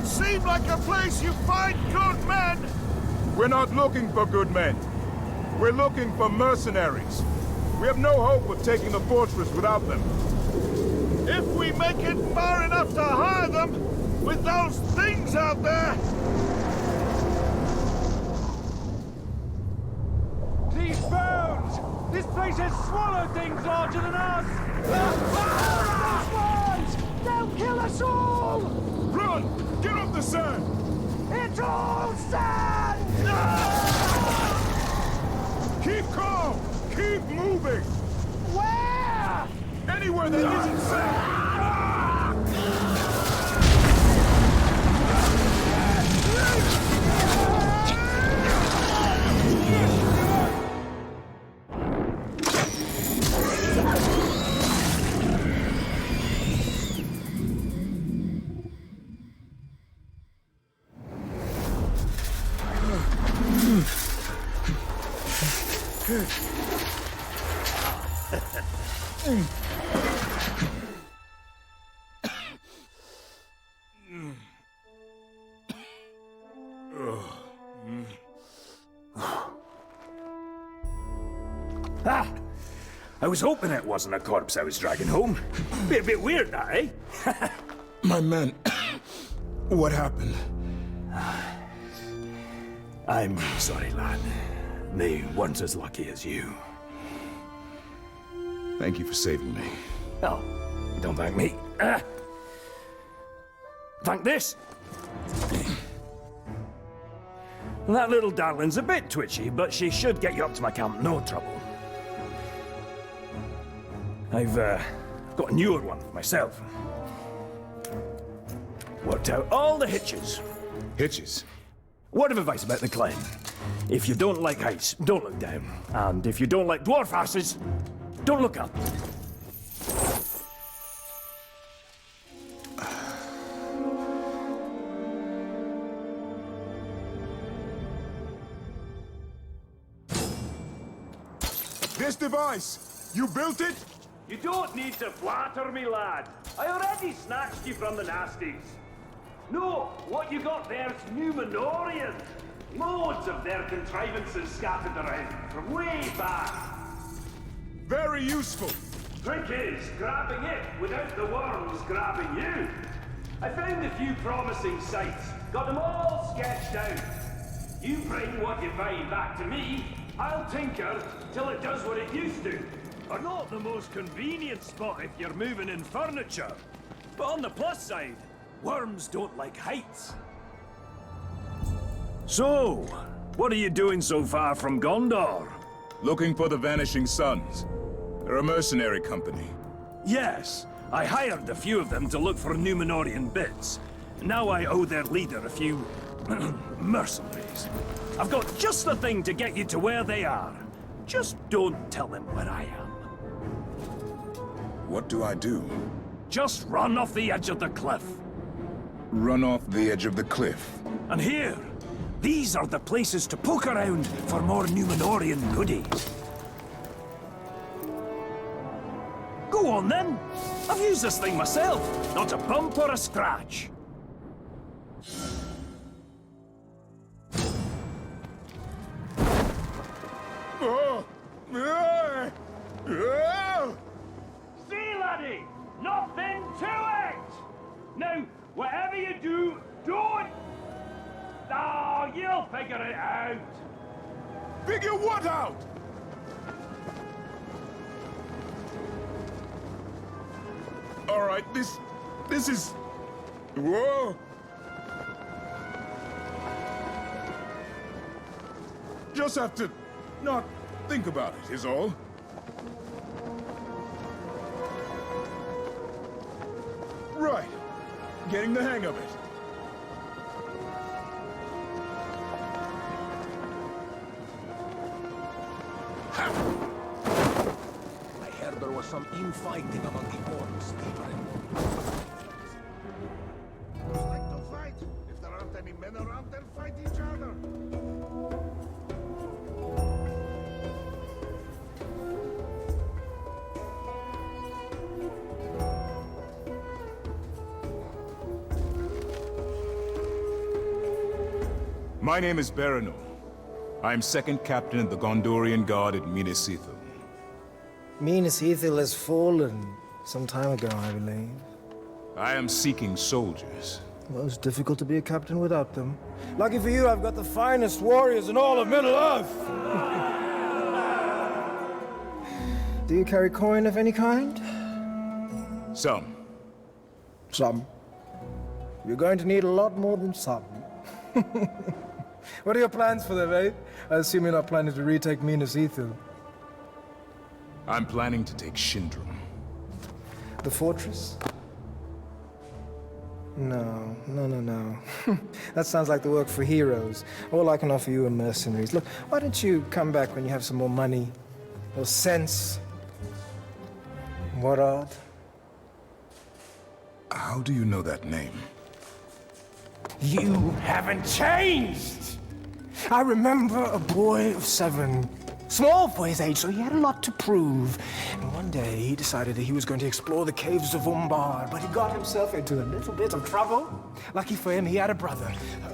seem like a place you find good men! We're not looking for good men. We're looking for mercenaries. We have no hope of taking the fortress without them. If we make it far enough to hire them, with those things out there... These bones! This place has swallowed things larger than us! They'll kill us all! Run! Get off the sand! It's all sand! Keep calm! Keep moving! Where? Anywhere that isn't sand! Ah! I was hoping it wasn't a corpse I was dragging home. Be a bit weird, that, eh? My men... what happened? I'm sorry, lad. They weren't as lucky as you. Thank you for saving me. Oh, don't thank me. Thank this. That little darling's a bit twitchy, but she should get you up to my camp, no trouble. I've got a newer one myself. Worked out all the hitches. Hitches? Word of advice about the climb. If you don't like heights, don't look down. And if you don't like dwarf asses, don't look up. This device! You built it? You don't need to flatter me, lad. I already snatched you from the nasties. No, what you got there's Numenorian. Loads of their contrivances scattered around from way back. Very useful. Trick is grabbing it without the worms grabbing you. I found a few promising sites, got them all sketched out. You bring what you find back to me, I'll tinker till it does what it used to. Are not the most convenient spot if you're moving in furniture. But on the plus side, worms don't like heights. So, what are you doing so far from Gondor? Looking for the Vanishing Sons. They're a mercenary company. Yes, I hired a few of them to look for Numenorian bits. Now I owe their leader a few... mercenaries. I've got just the thing to get you to where they are. Just don't tell them where I am. What do I do? Just run off the edge of the cliff. Run off the edge of the cliff. And here, these are the places to poke around for more Numenorian goodies. Go on then. I've used this thing myself. Not a bump or a scratch. Oh! Ah! Ah! See, laddie, nothing to it! Now, whatever you do, don't... Oh, you'll figure it out. Figure what out? All right, this is... Whoa! Just have to not think about it, is all. Right. Getting the hang of it. I heard there was some infighting among the orcs, Like to fight. If there aren't any men around, then fight each other. My name is Baranor. I am second captain in the Gondorian Guard at Minas Ithil. Minas Ithil has fallen some time ago, I believe. I am seeking soldiers. Well, it's difficult to be a captain without them. Lucky for you, I've got the finest warriors in all of Middle-earth! Do you carry coin of any kind? Some. Some. You're going to need a lot more than some. What are your plans for them, eh? I assume you're not planning to retake Minas Ithil. I'm planning to take Shindrum. The fortress? No. That sounds like the work for heroes. All I can offer you are mercenaries. Look, why don't you come back when you have some more money? Or sense? What art? How do you know that name? You haven't changed! I remember a boy of 7. Small for his age, so he had a lot to prove. And one day, he decided that he was going to explore the caves of Umbar, but he got himself into a little bit of trouble. Lucky for him, he had a brother.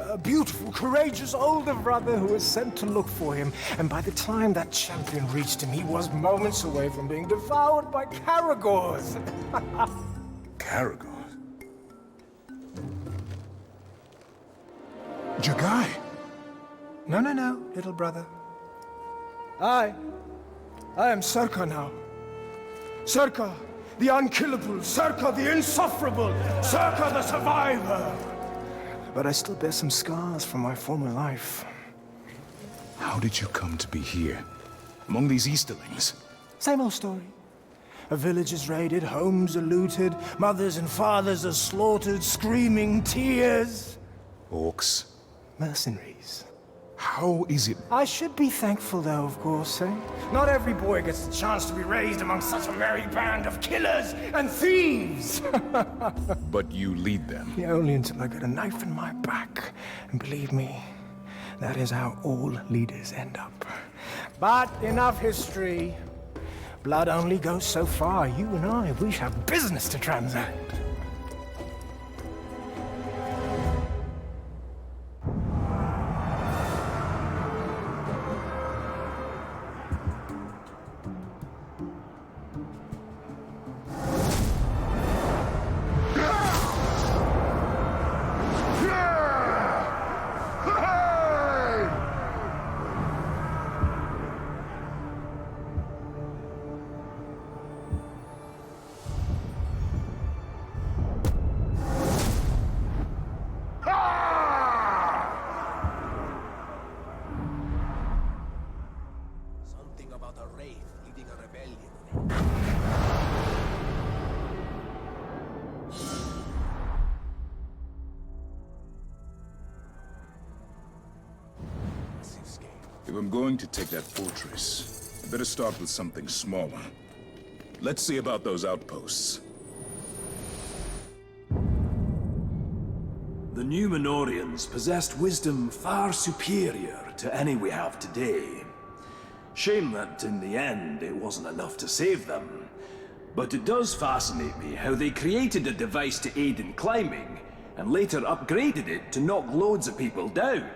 A beautiful, courageous older brother who was sent to look for him. And by the time that champion reached him, he was moments away from being devoured by Caragors. Caragor? Jagai? No, little brother. I am Serka now. Serka, the unkillable. Serka, the insufferable. Serka, the survivor. But I still bear some scars from my former life. How did you come to be here? Among these Easterlings? Same old story. A village is raided, homes are looted, mothers and fathers are slaughtered, screaming tears. Orcs? Mercenaries. How is it? I should be thankful, though, of course, eh? Not every boy gets the chance to be raised among such a merry band of killers and thieves! But you lead them. Yeah, only until I get a knife in my back. And believe me, that is how all leaders end up. But enough history. Blood only goes so far. You and I, we have business to transact. If I'm going to take that fortress, I better start with something smaller. Let's see about those outposts. The Numenorians possessed wisdom far superior to any we have today. Shame that, in the end, it wasn't enough to save them. But it does fascinate me how they created a device to aid in climbing, and later upgraded it to knock loads of people down.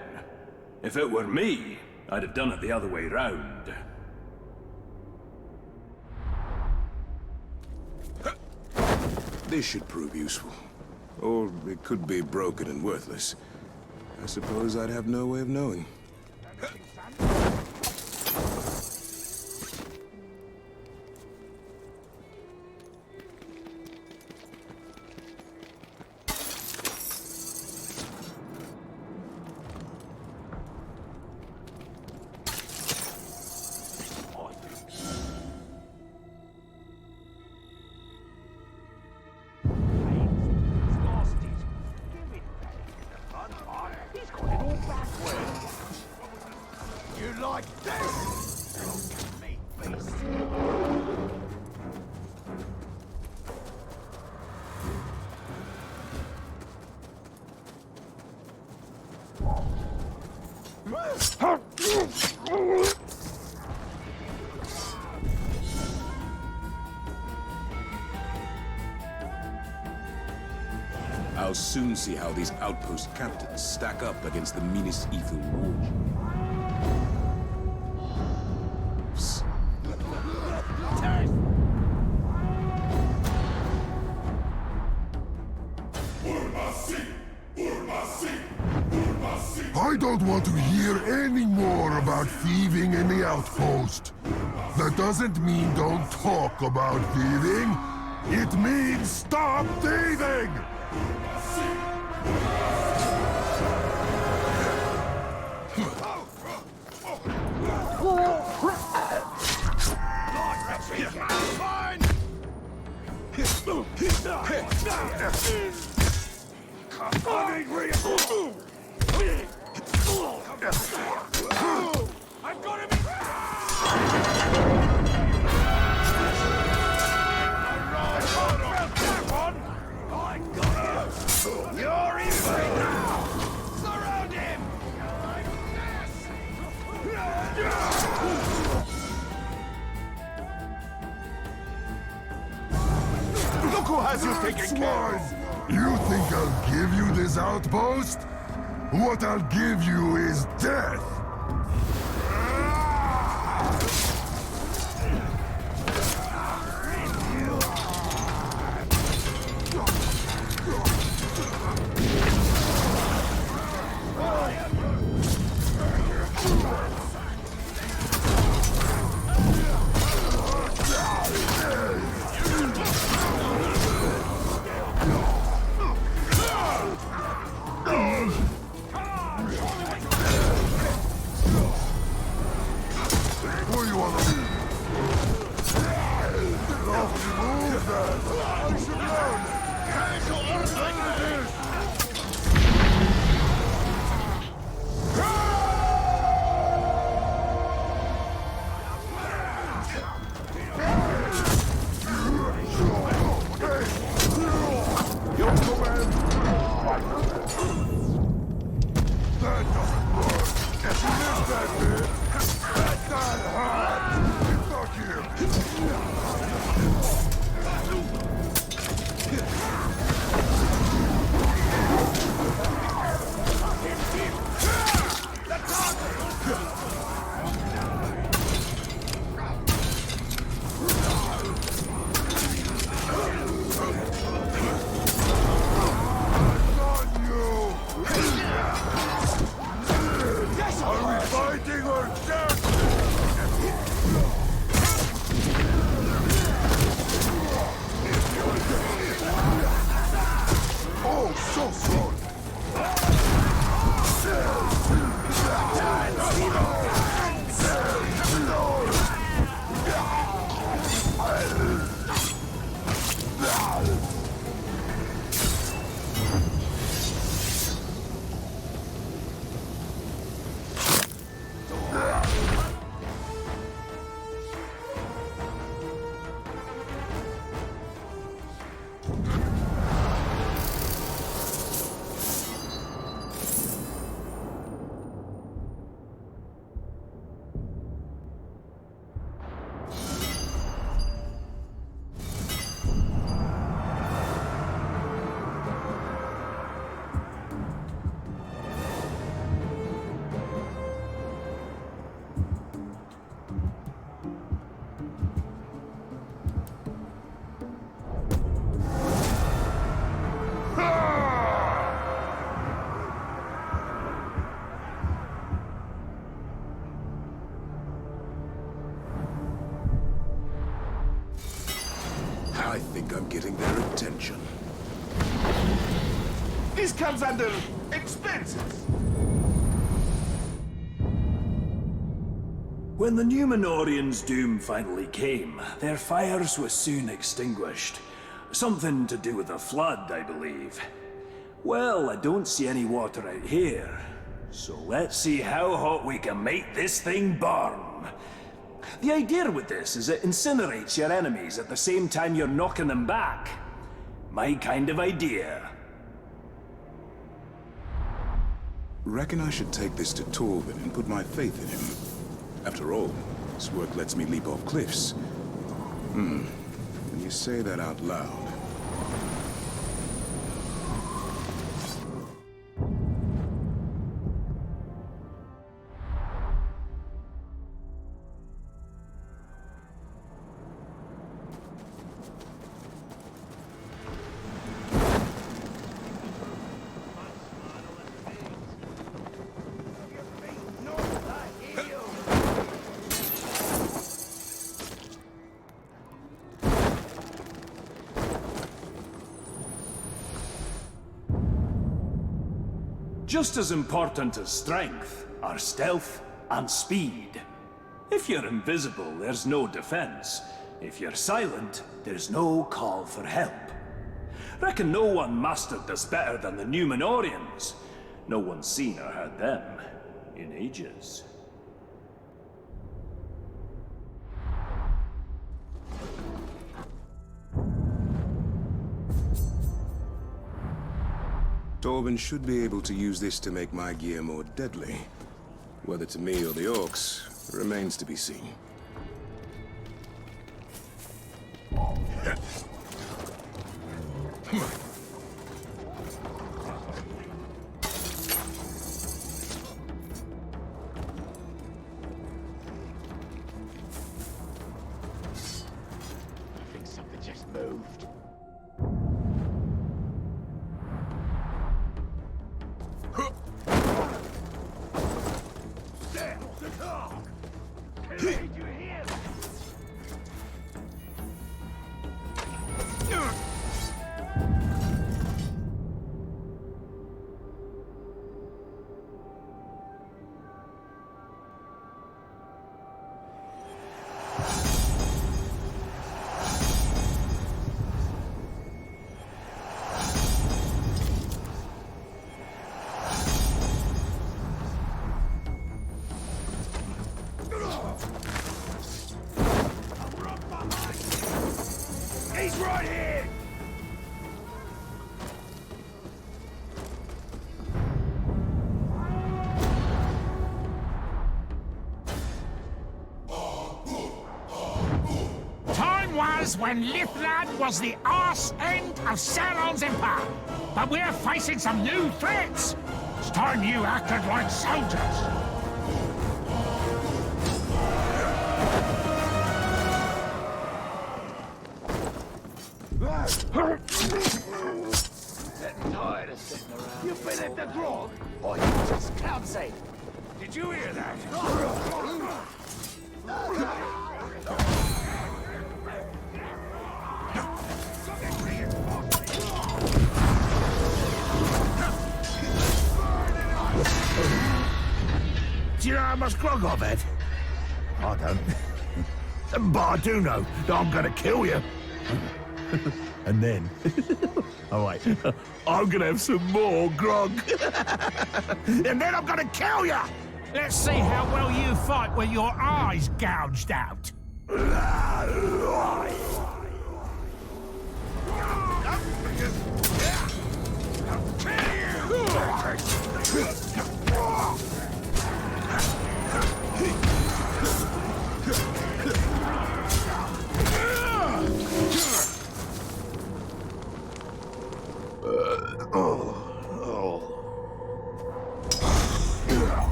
If it were me, I'd have done it the other way round. This should prove useful. Or it could be broken and worthless. I suppose I'd have no way of knowing. I'll soon see how these outpost captains stack up against the meanest evil war. I don't want to hear any more about thieving in the outpost. That doesn't mean don't talk about thieving. It means stop thieving! I've got him! You're in for it now! Surround him! Look who has you taken care of! You think I'll give you this outpost? What I'll give you is death! I think I'm getting their attention. This comes under expenses. When the Numenorians' doom finally came, their fires were soon extinguished. Something to do with the flood, I believe. Well, I don't see any water out here. So let's see how hot we can make this thing burn. The idea with this is it incinerates your enemies at the same time you're knocking them back. My kind of idea. Reckon I should take this to Torvin and put my faith in him. After all, his work lets me leap off cliffs. When you say that out loud... Just as important as strength are stealth and speed. If you're invisible, there's no defense. If you're silent, there's no call for help. Reckon no one mastered this better than the Numenorians. No one's seen or heard them in ages. Torben should be able to use this to make my gear more deadly. Whether to me or the orcs remains to be seen. I think something just moved. Did you hear that? He's right here! Time was when Lithrad was the arse end of Sauron's empire. But we're facing some new threats. It's time you acted like soldiers. Getting tired of sitting around. You been at the grog? Or you just clumsy? Did you hear that? Do you know how much grog I've had? I don't. But I do know that I'm gonna kill you. And then... oh wait, I'm gonna have some more grog. And then I'm gonna kill you! Let's see how well you fight with your eyes gouged out.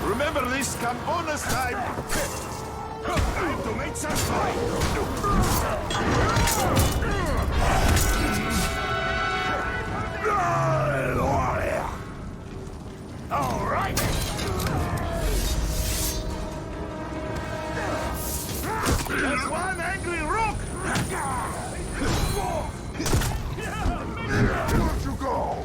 Remember this come bonus time! Time to make some All right. There's one angry rook! Let you go!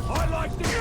I like this!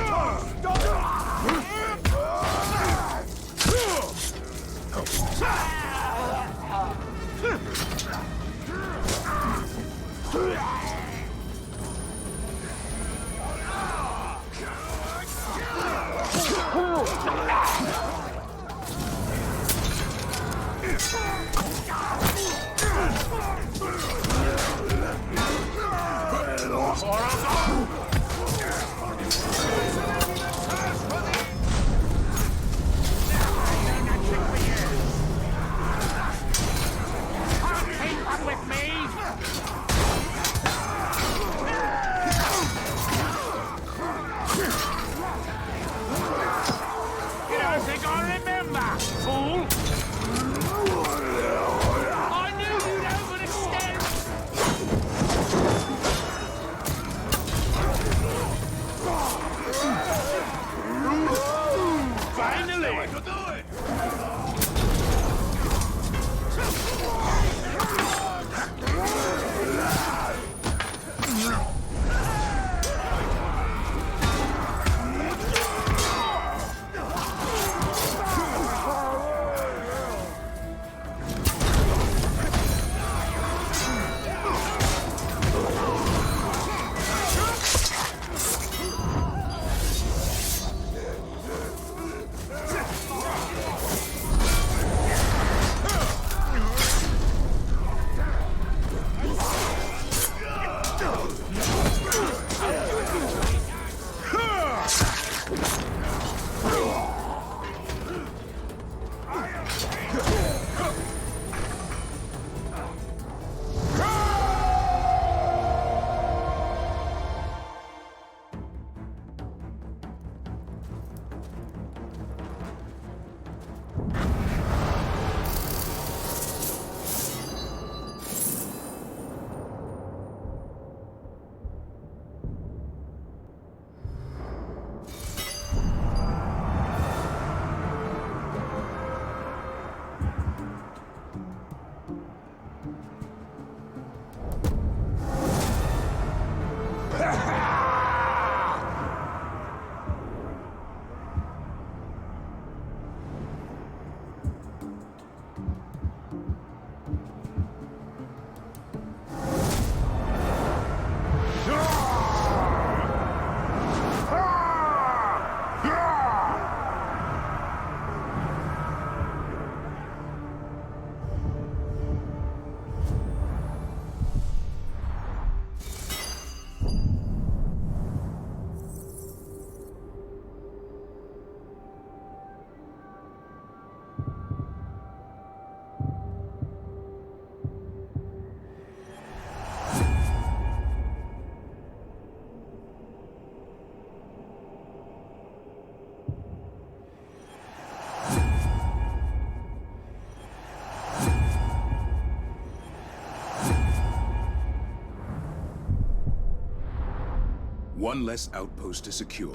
One less outpost to secure.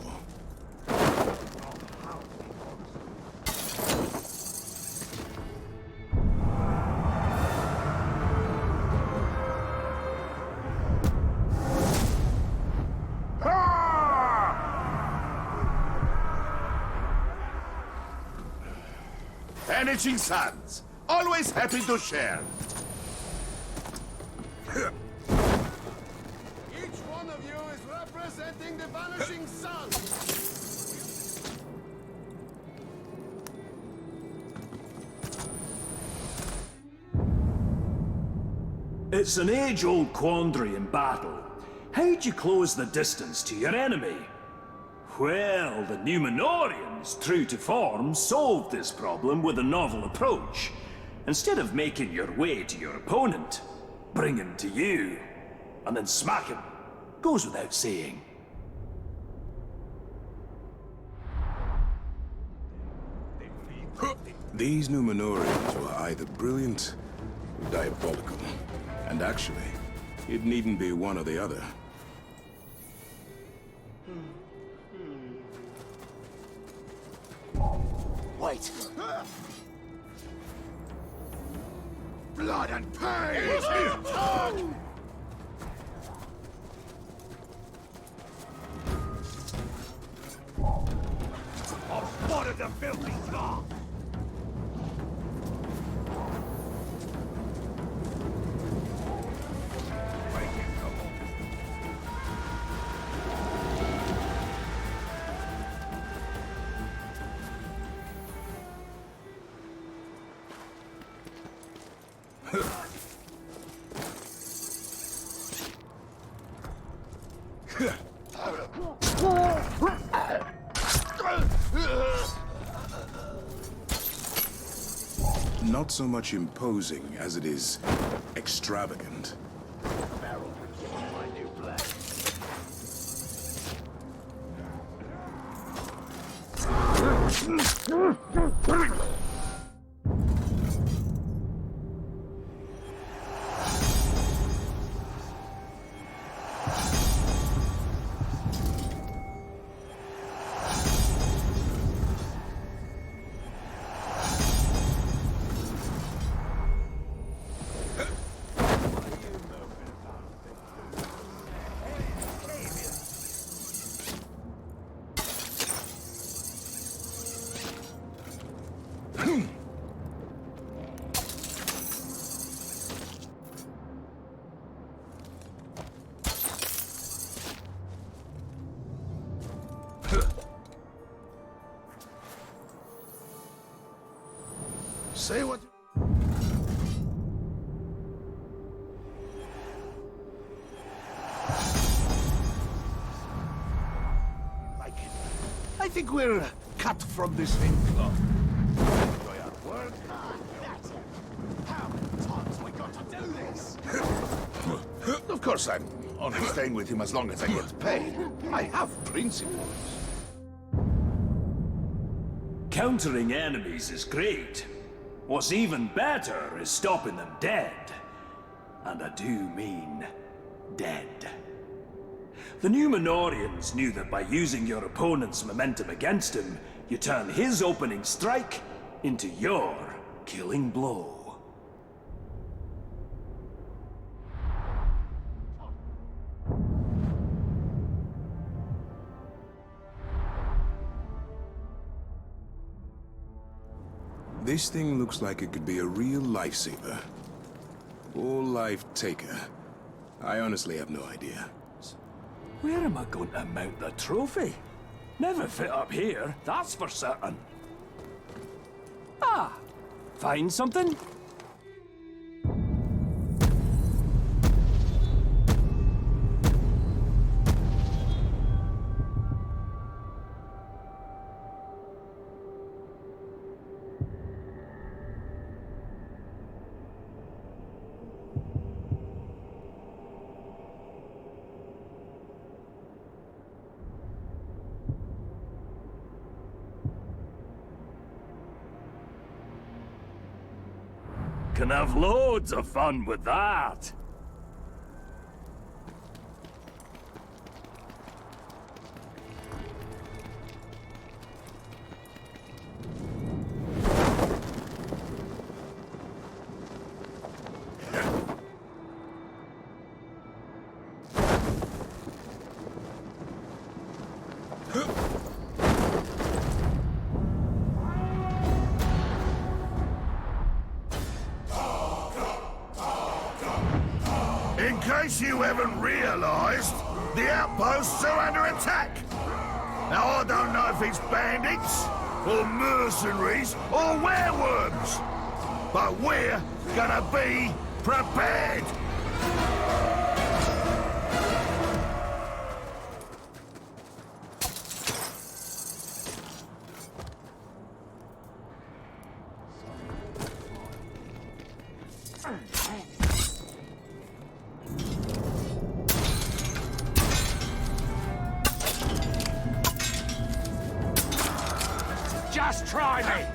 Vanishing Suns. Always happy to share. Each one of you is representing the Vanishing Sun. It's an age-old quandary in battle. How'd you close the distance to your enemy? Well, the Numenorians, true to form, solved this problem with a novel approach. Instead of making your way to your opponent, bring him to you, and then smack him. Goes without saying. These Numenorians were either brilliant or diabolical. And actually, it needn't be one or the other. Wait. Blood and pain! I've spotted the filthy dog! Not so much imposing as it is extravagant. Say what... I think we're cut from the same cloth. Enjoy our work. That's it. How many times have we got to do this? Of course, I'm only staying with him as long as I get paid. I have principles. Countering enemies is great. What's even better is stopping them dead. And I do mean dead. The Numenorians knew that by using your opponent's momentum against him, you turn his opening strike into your killing blow. This thing looks like it could be a real lifesaver. Or life taker. I honestly have no idea. Where am I going to mount the trophy? Never fit up here, that's for certain. Ah, find something? Can have loads of fun with that. In case you haven't realized, the outposts are under attack. Now, I don't know if it's bandits, or mercenaries, or werewolves, but we're gonna be prepared. Just try me!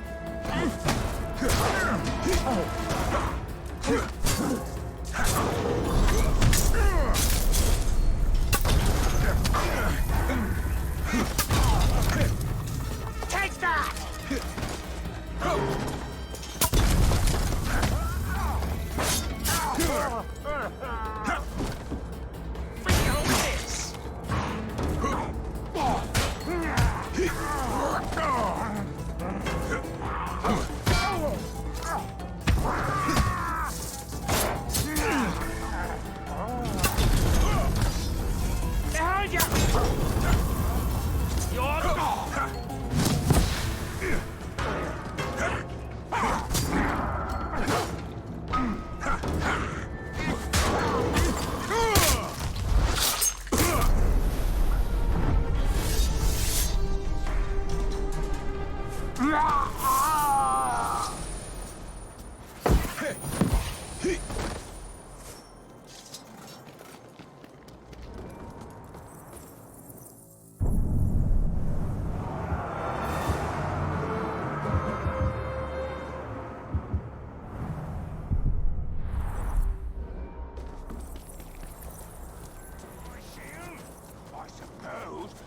Take that! Feel this! Behind you! You're gone!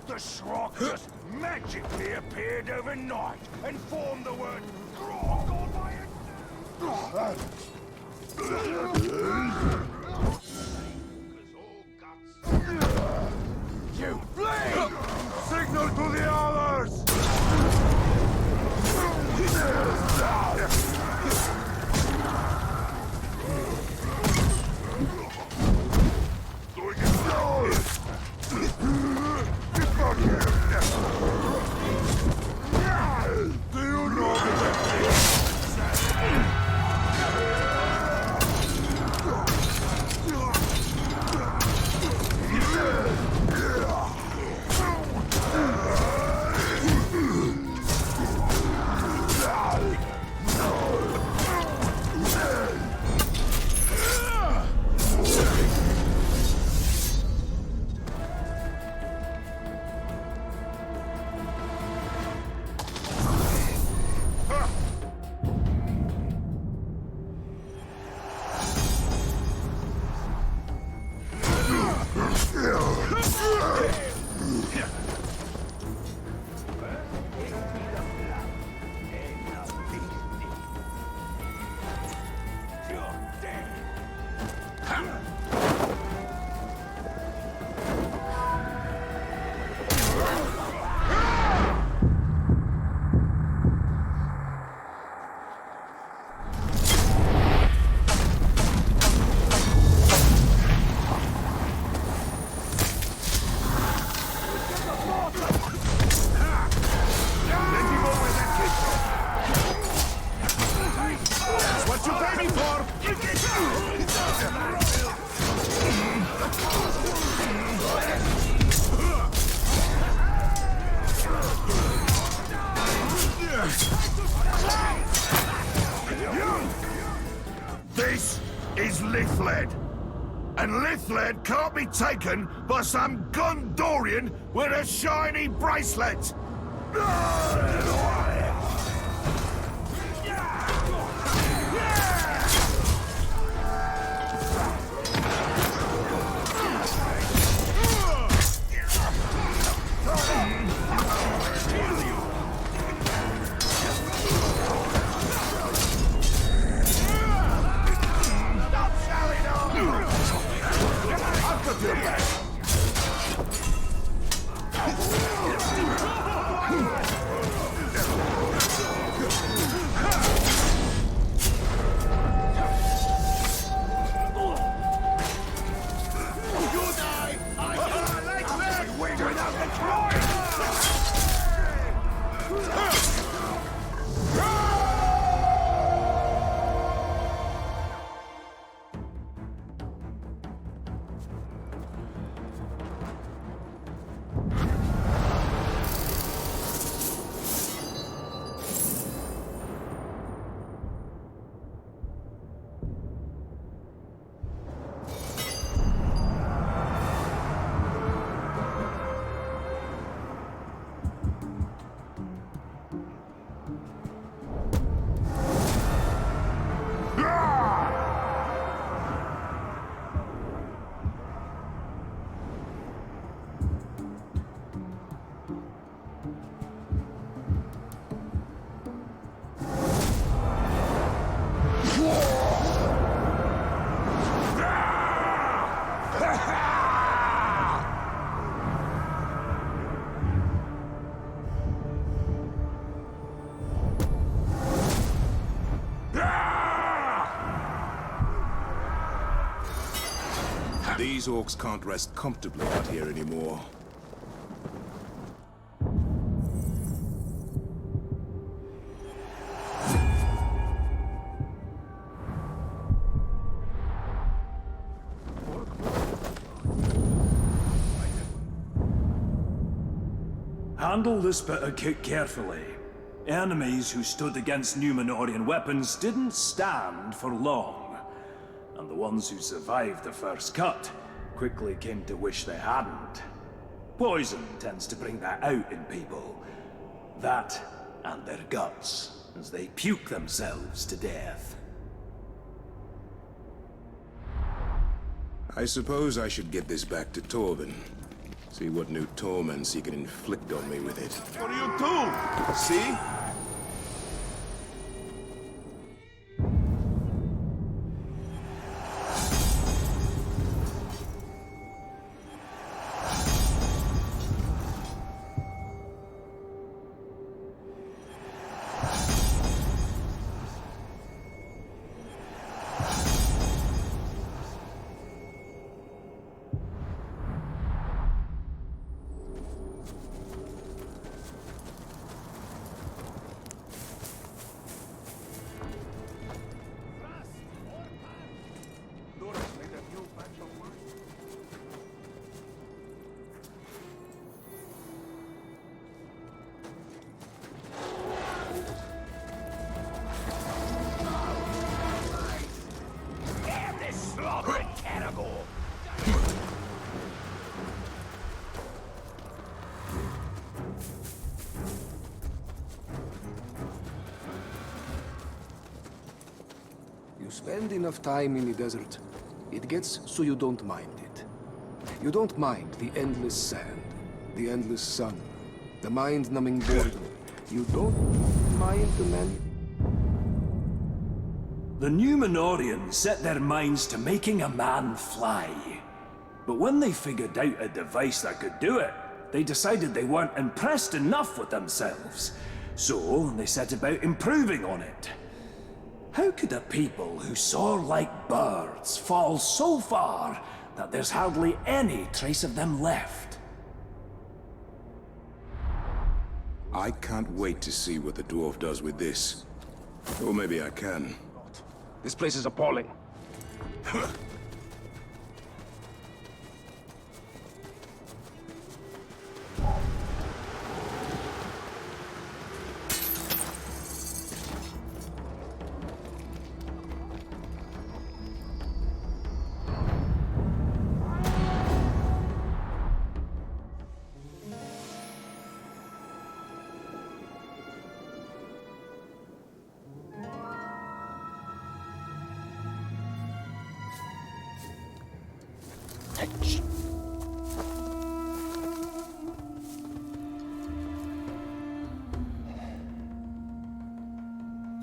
The Shrock just magically appeared overnight and formed the word Grog on my You flee! Signal to the others! This is Lithled. And Lithled can't be taken by some Gondorian with a shiny bracelet. these orcs can't rest comfortably out here anymore. Handle this bit of kit carefully. Enemies who stood against Numenorian weapons didn't stand for long. And the ones who survived the first cut quickly came to wish they hadn't. Poison tends to bring that out in people. That and their guts, as they puke themselves to death. I suppose I should get this back to Torvin. See what new torments he can inflict on me with it. What do you do? See? You spend enough time in the desert, it gets so you don't mind it. You don't mind the endless sand, the endless sun, the mind-numbing boredom. You don't mind the man... The Numenorians set their minds to making a man fly. But when they figured out a device that could do it, they decided they weren't impressed enough with themselves. So they set about improving on it. How could a people who soar like birds fall so far that there's hardly any trace of them left? I can't wait to see what the dwarf does with this. Or maybe I can. This place is appalling.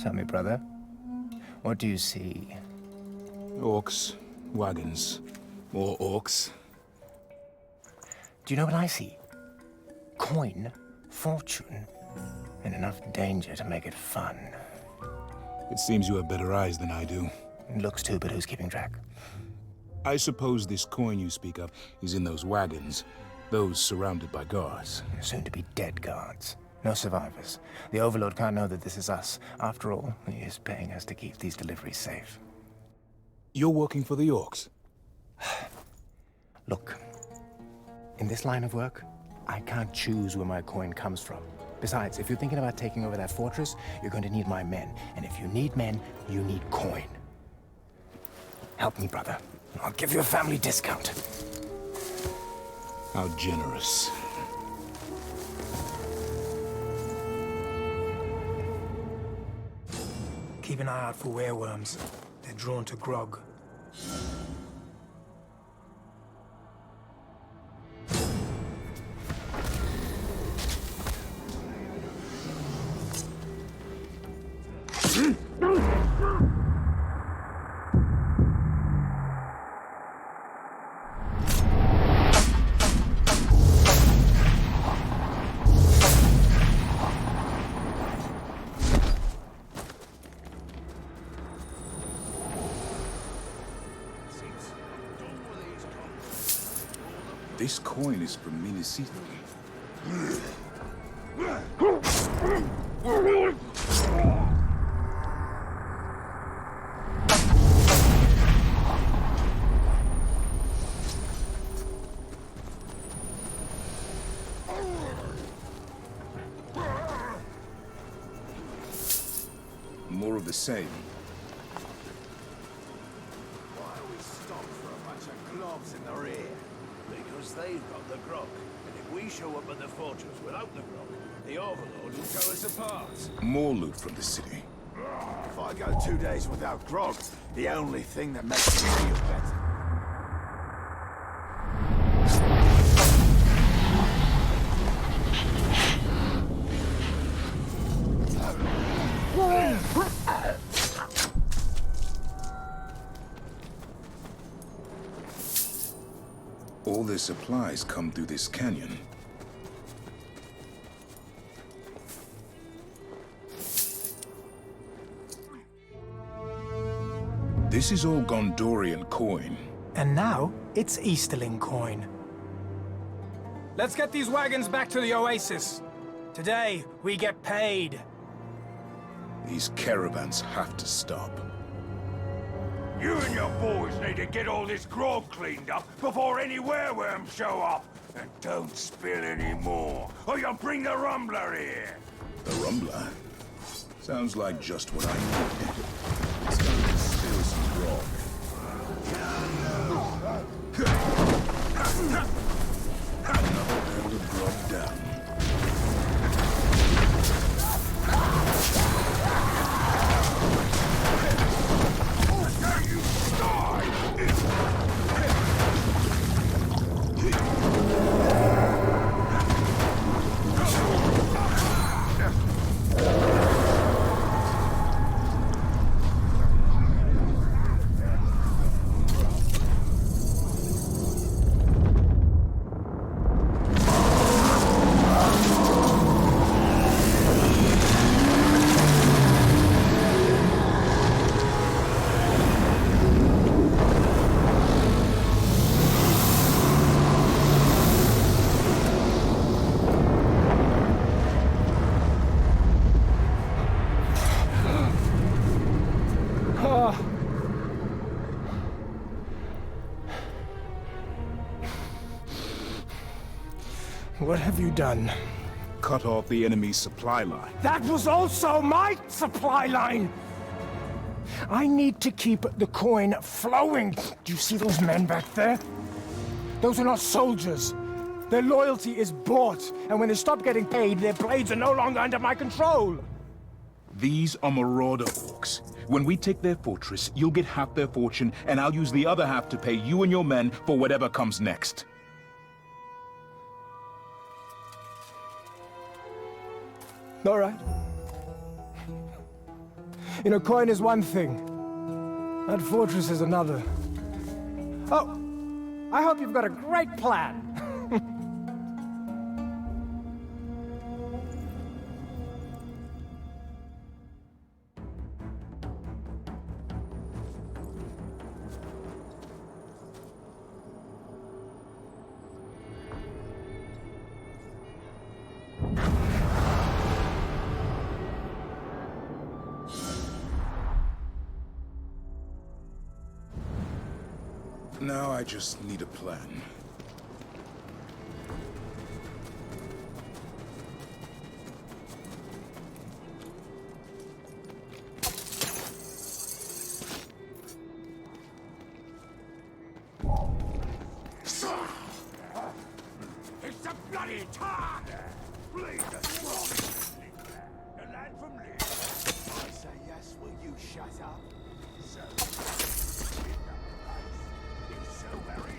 Tell me, brother, what do you see? Orcs, wagons, more orcs. Do you know what I see? Coin, fortune, and enough danger to make it fun. It seems you have better eyes than I do. It looks too, but who's keeping track? I suppose this coin you speak of is in those wagons, those surrounded by guards. Soon to be dead guards. No survivors. The Overlord can't know that this is us. After all, he is paying us to keep these deliveries safe. You're working for the orcs? Look, in this line of work, I can't choose where my coin comes from. Besides, if you're thinking about taking over that fortress, you're going to need my men. And if you need men, you need coin. Help me, brother. I'll give you a family discount. How generous. Keep an eye out for wereworms. They're drawn to grog. This coin is from Minisithri. More of the same. Why are we stopped for a bunch of globs in the rear? Because they've got the grog. And if we show up at the fortress without the grog, the Overlord will tear us apart. More loot from the city. If I go 2 days without grog, the only thing that makes me feel better. All their supplies come through this canyon. This is all Gondorian coin. And now, it's Easterling coin. Let's get these wagons back to the Oasis. Today, we get paid. These caravans have to stop. You and your boys need to get all this grog cleaned up before any wereworms show up. And don't spill any more, or you'll bring the Rumbler here. The Rumbler? Sounds like just what I needed. It's time to spill some grog. Another barrel of grog down. What have you done? Cut off the enemy's supply line. That was also my supply line! I need to keep the coin flowing. Do you see those men back there? Those are not soldiers. Their loyalty is bought, and when they stop getting paid, their blades are no longer under my control. These are marauder orcs. When we take their fortress, you'll get half their fortune, and I'll use the other half to pay you and your men for whatever comes next. All right. You know, coin is one thing. That fortress is another. Oh, I hope you've got a great plan. Now I just need a plan. It's a bloody target! Please, the lad from Lee. I say yes, will you shut up? So, it's so very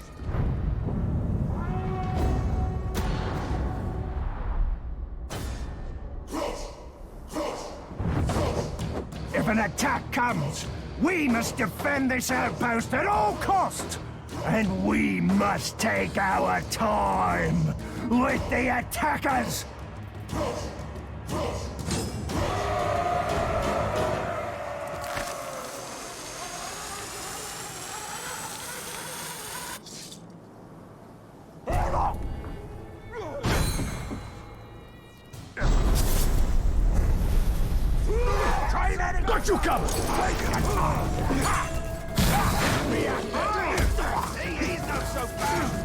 If an attack comes, we must defend this outpost at all costs! And we must take our time with the attackers! Hold Out you come! He's not so bad!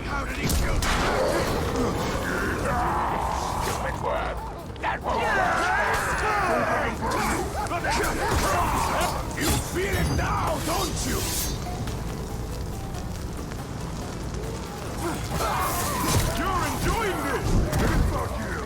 How did he kill me? Stupid worm! That won't work! You feel it now, don't you? You're enjoying this! Fuck you!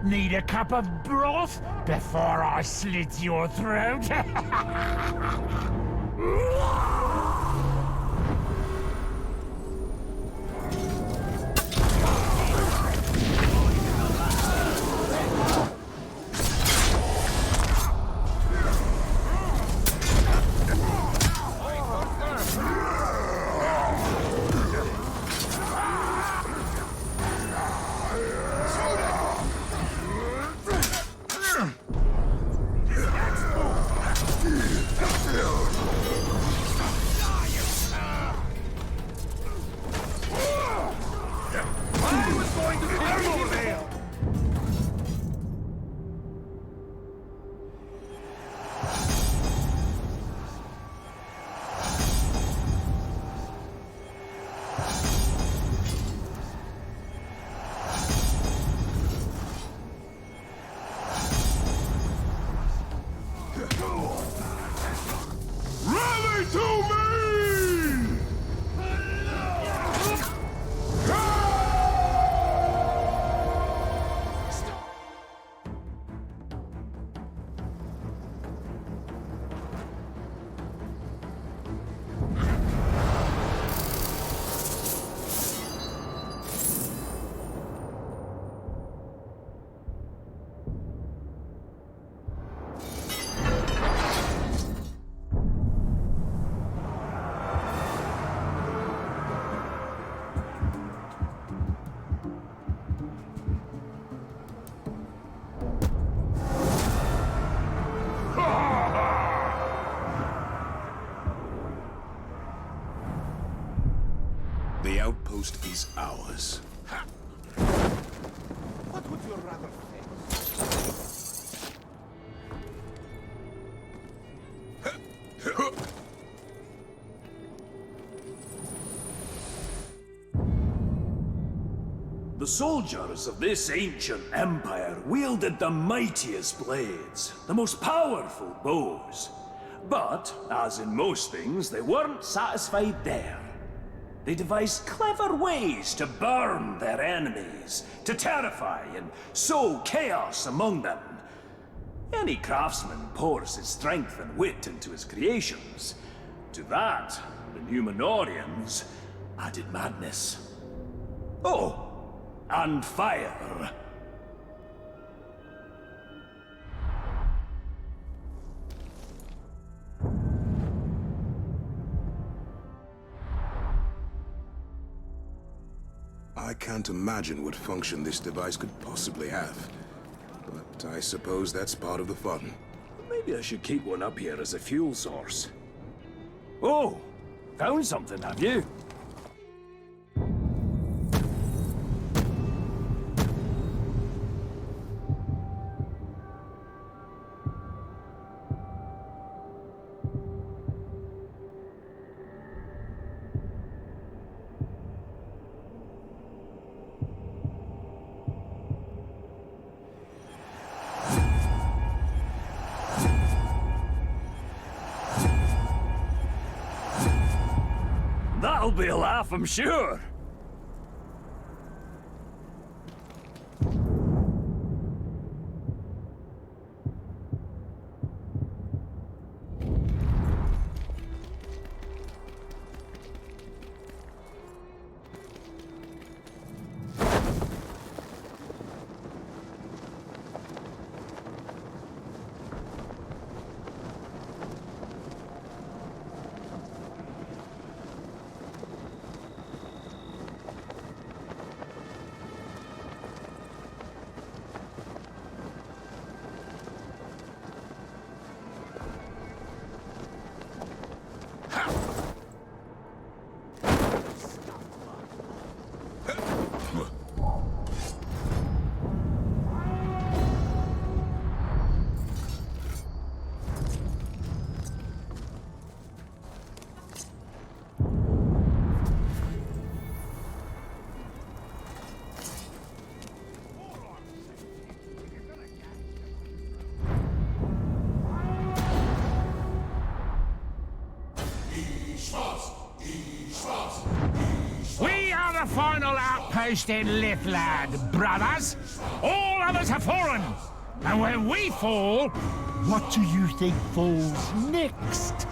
Need a cup of broth before I slit your throat? outpost is ours. What would you rather The soldiers of this ancient empire wielded the mightiest blades, the most powerful bows. But, as in most things, they weren't satisfied there. They devised clever ways to burn their enemies, to terrify and sow chaos among them. Any craftsman pours his strength and wit into his creations. To that, the Numenorians added madness. Oh! And fire. I can't imagine what function this device could possibly have. But I suppose that's part of the fun. Maybe I should keep one up here as a fuel source. Oh! Found something, have you? That'll be a laugh, I'm sure. We are the final outpost in Lithland, brothers. All others have fallen. And when we fall, what do you think falls next?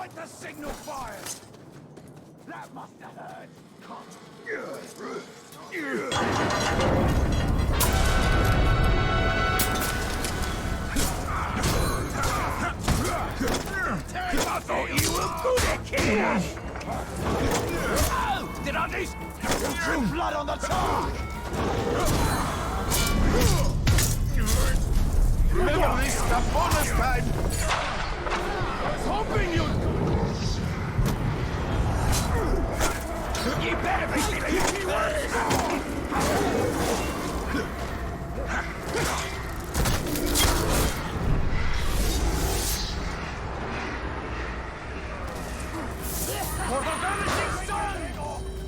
light the signal fire? That must have hurt. I thought you were good at killing us! Oh! Did I do... Drew blood on the charge! Remember this, the bonus pad! I was hoping you'd... You better be sleeping worse! For the vanishing sun!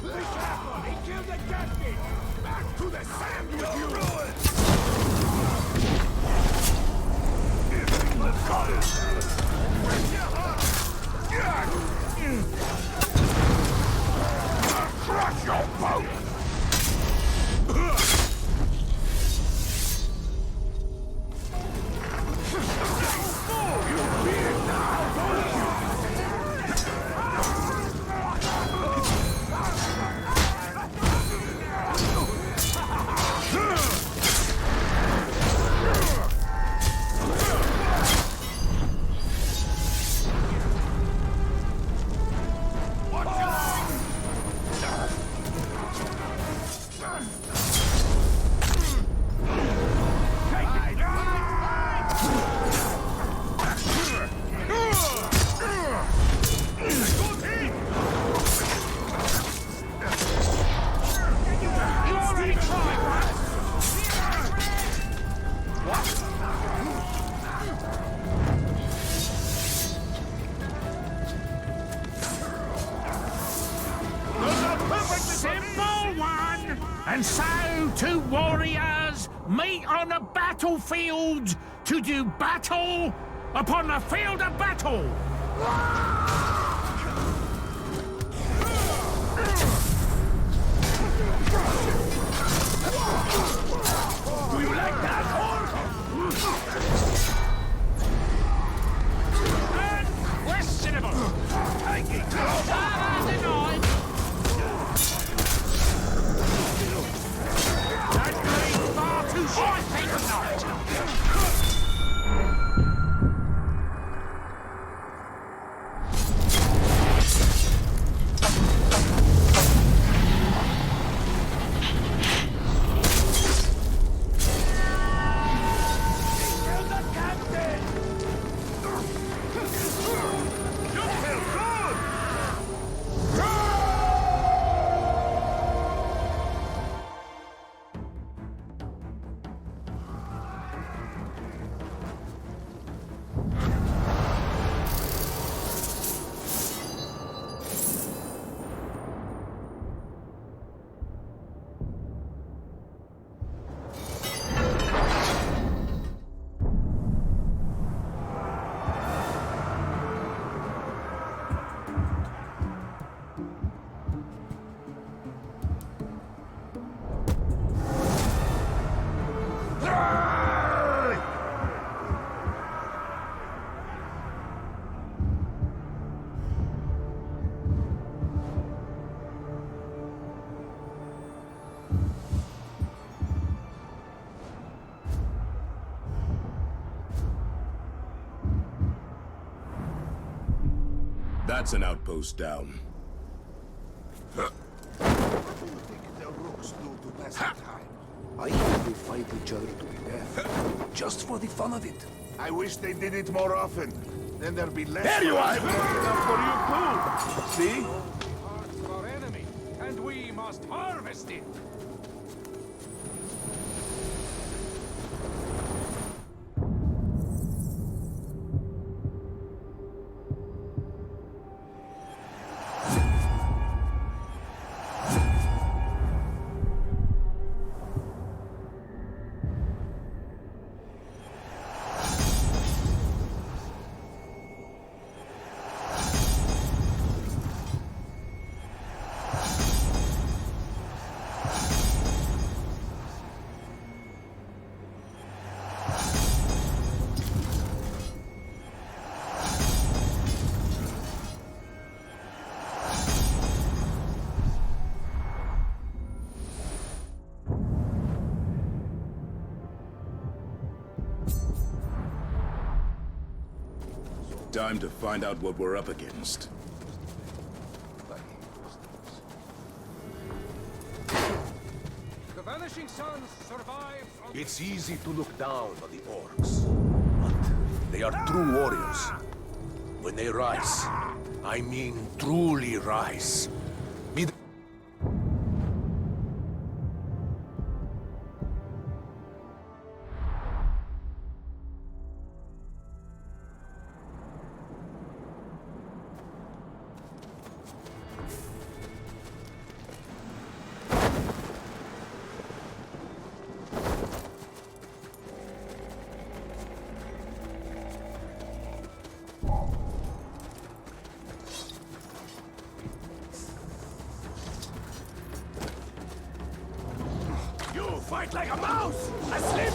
Be careful! He killed the captain! Back to the sand with you! Got it! Break your heart! Simple one! And so, two warriors meet on the battlefield to do battle upon the field of battle! Do you like that, Orc? Unquestionable! Taking close. Denied! That green's far too short, think not! That's an outpost down. What do you think the rooks do to pass the time? I think they fight each other to the death. Just for the fun of it. I wish they did it more often. Then there'd be less... There you are! Enough for you too. See? Hearts of our enemy, and we must harvest it. Time to find out what we're up against. The Vanishing Suns survive on... It's easy to look down on the orcs, but they are true warriors. When they rise, I mean truly rise. Fight like a mouse! Asleep!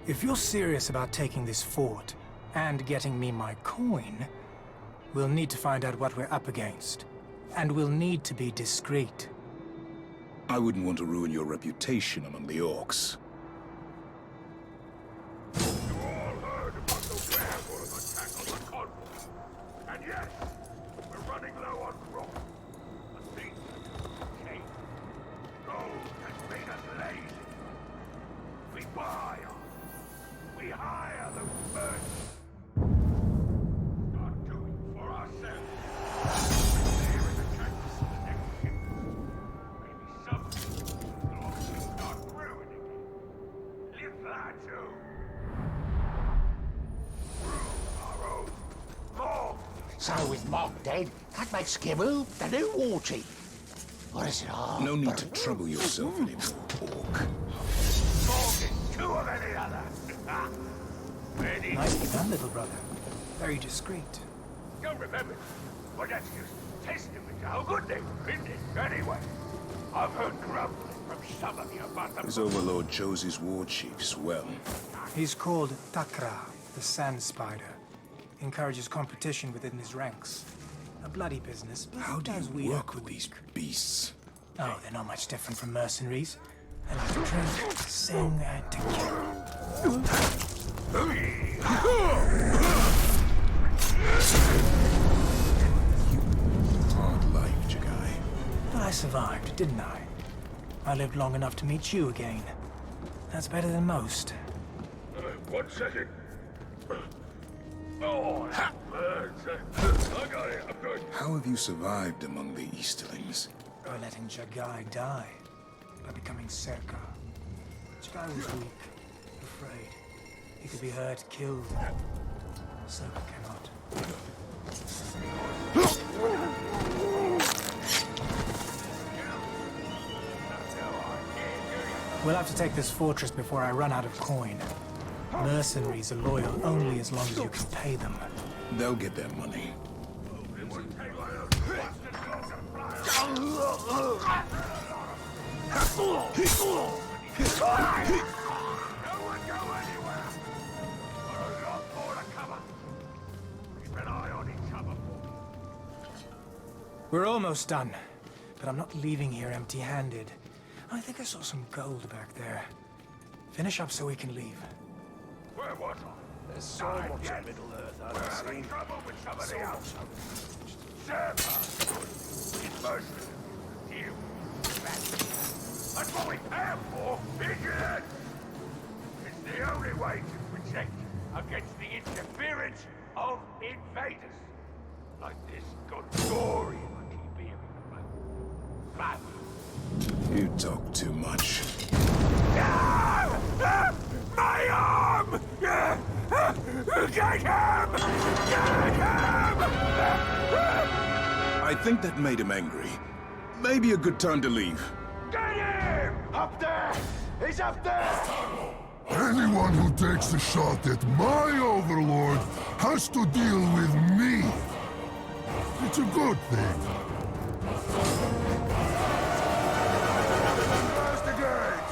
If you're serious about taking this fort and getting me my coin, we'll need to find out what we're up against. And we'll need to be discreet. I wouldn't want to ruin your reputation among the orcs. You all heard about the So with Mark dead, that makes Skimu the new war chief. Or is it all? No need to trouble yourself anymore, Orc. Two of any other. Ready? Nicely done, little brother. Very discreet. Don't remember. But that's just testament to how good they were, isn't it? Anyway, I've heard grumbling from some of you about the... His overlord chose his war chiefs well. He's called Takra, the Sand Spider. Encourages competition within his ranks. A bloody business, but How do does you weed work out the with these weak. beasts? Oh, they're not much different from mercenaries. They like to drink, sing, and to kill. Hard life, Jagai. But I survived, didn't I? I lived long enough to meet you again. That's better than most. 1 second. Oh, that burns. I got it. I'm good. How have you survived among the Easterlings? By letting Jagai die. By becoming Serka. Jagai was weak, afraid. He could be hurt, killed. Serka cannot. We'll have to take this fortress before I run out of coin. Mercenaries are loyal only as long as you can pay them. They'll get their money. We're almost done, but I'm not leaving here empty-handed. I think I saw some gold back there. Finish up so we can leave. Where was I? There's so much in Middle-earth I haven't seen. Trouble with somebody else. Mercy. You. That's what we pay for, idiot! It's the only way to protect against the interference of invaders. Like this Gondorian I keep hearing about. But You talk too much. my arm! Get him! Get him! I think that made him angry. Maybe a good time to leave. Get him! Up there! He's up there! Anyone who takes a shot at my overlord has to deal with me. It's a good thing. Close the gate!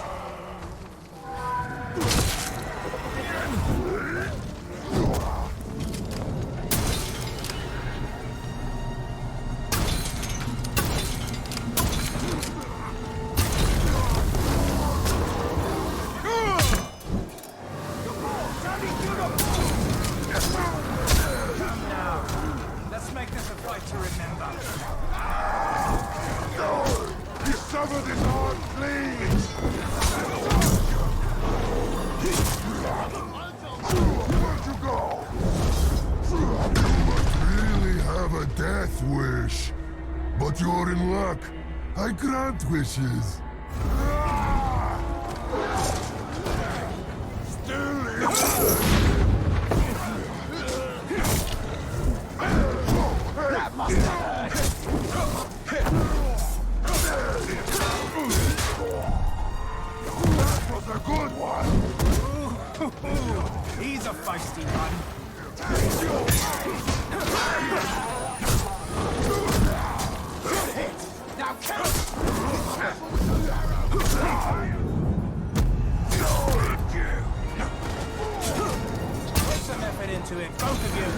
Let's make this a fight to remember. You suffered his heart, please! Where'd you go? You must really have a death wish. But you're in luck. I grant wishes. That must have hurt. That was a good one. He's a feisty one. Good hit. Now put some effort into it, both of you.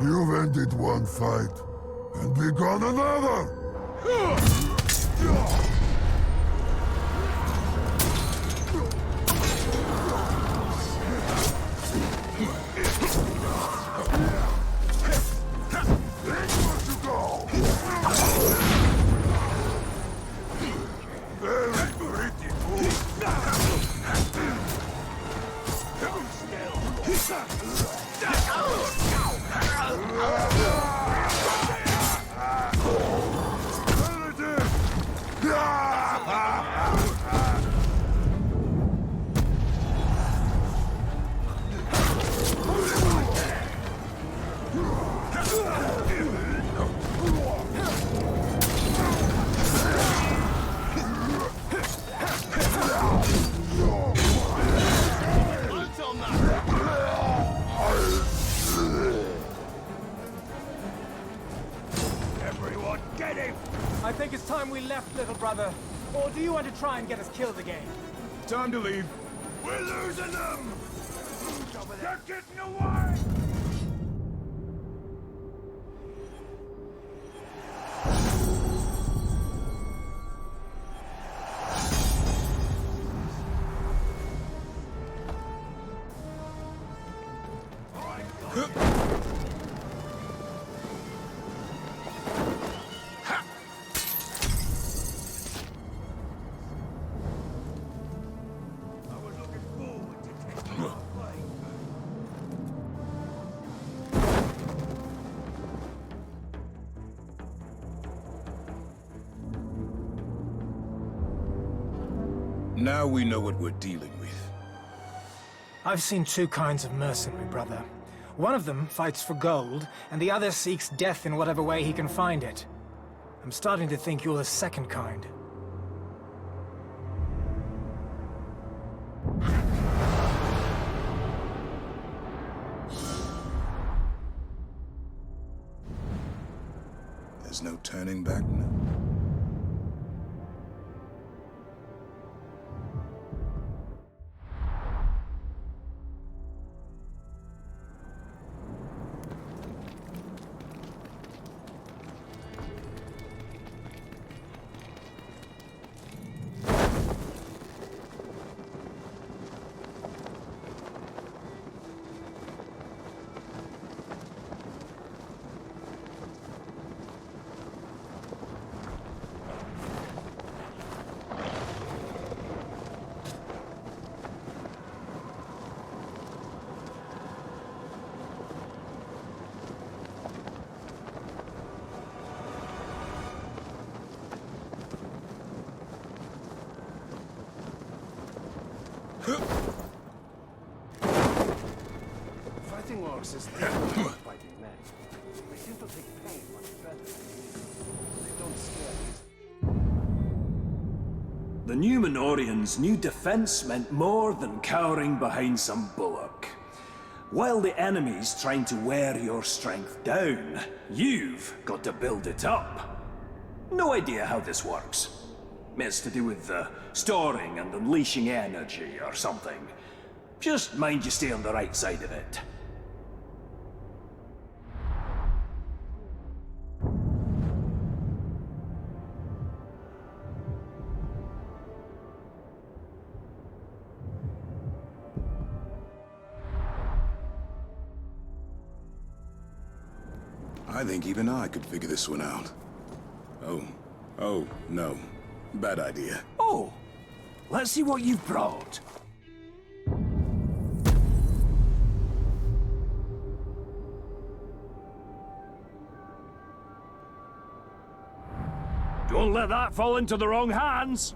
You've ended one fight and begun another. brother? Or do you want to try and get us killed again? Time to leave. We're losing them! They're getting away! Now we know what we're dealing with. I've seen two kinds of mercenary, brother. One of them fights for gold, and the other seeks death in whatever way he can find it. I'm starting to think you're the second kind. There's no turning back now. Fighting orcs is different from fighting men. They seem to take pain much better. They don't scare easily. The Numenorians knew defense meant more than cowering behind some bulwark. While the enemy's trying to wear your strength down, you've got to build it up. No idea how this works. It's to do with storing and unleashing energy or something. Just mind you stay on the right side of it. I think even I could figure this one out. Oh, no. Bad idea. Oh, let's see what you've brought. Don't let that fall into the wrong hands.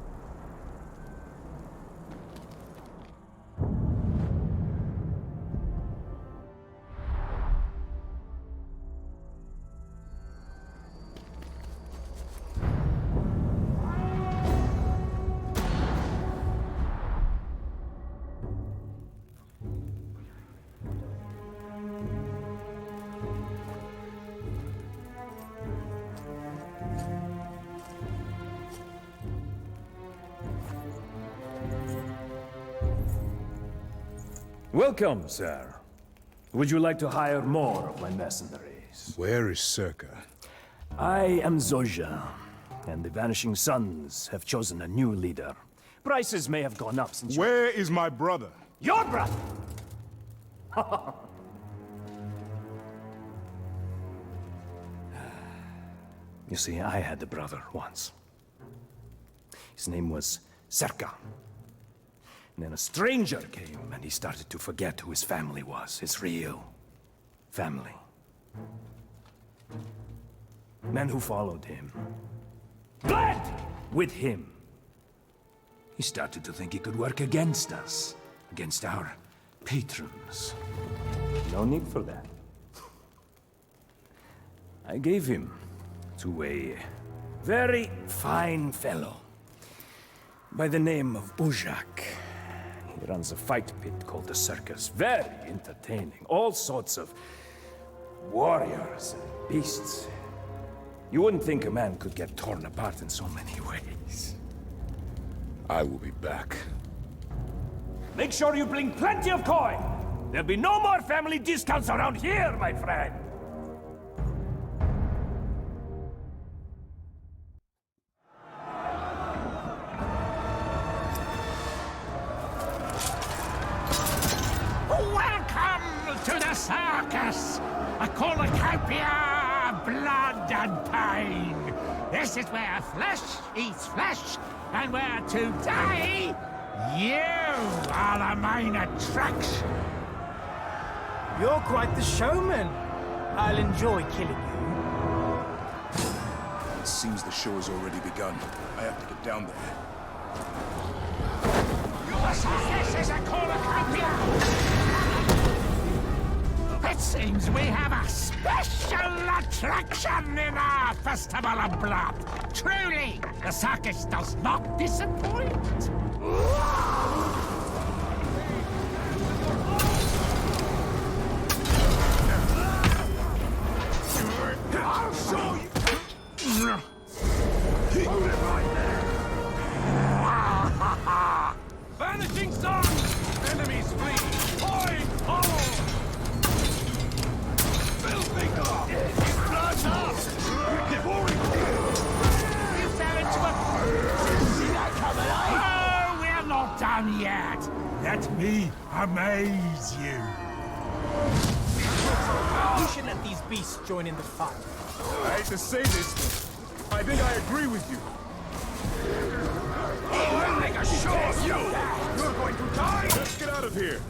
Welcome, sir. Would you like to hire more of my mercenaries? Where is Circa? I am Zoja, and the Vanishing Sons have chosen a new leader. Prices may have gone up since Where is my brother? Your brother! You see, I had a brother once. His name was Serka. And then a stranger came, and he started to forget who his family was, his real family. Men who followed him bled with him. He started to think he could work against us, against our patrons. No need for that. I gave him to a very fine fellow by the name of Ujak. He runs a fight pit called the Circus. Very entertaining. All sorts of warriors and beasts. You wouldn't think a man could get torn apart in so many ways. I will be back. Make sure you bring plenty of coin! There'll be no more family discounts around here, my friend! Welcome to the circus! A cornucopia of blood and pain! This is where flesh eats flesh, and where today, you are the main attraction! You're quite the showman. I'll enjoy killing you. It seems the show has already begun. I have to get down there. This is a cornucopia! It seems we have a special attraction in our Festival of Blood. Truly, the circus does not disappoint. I'll show you! Hold it right there! Vanishing sun! Enemies flee! Point! Hollow! Filthy God! Blood up! You fell into a... See that coming, eh? Oh, we're not done yet. Let me amaze you. You should let these beasts join in the fun. I hate to say this, but I think I agree with you. I'll make a show of you! You're going to die! Let's get out of here.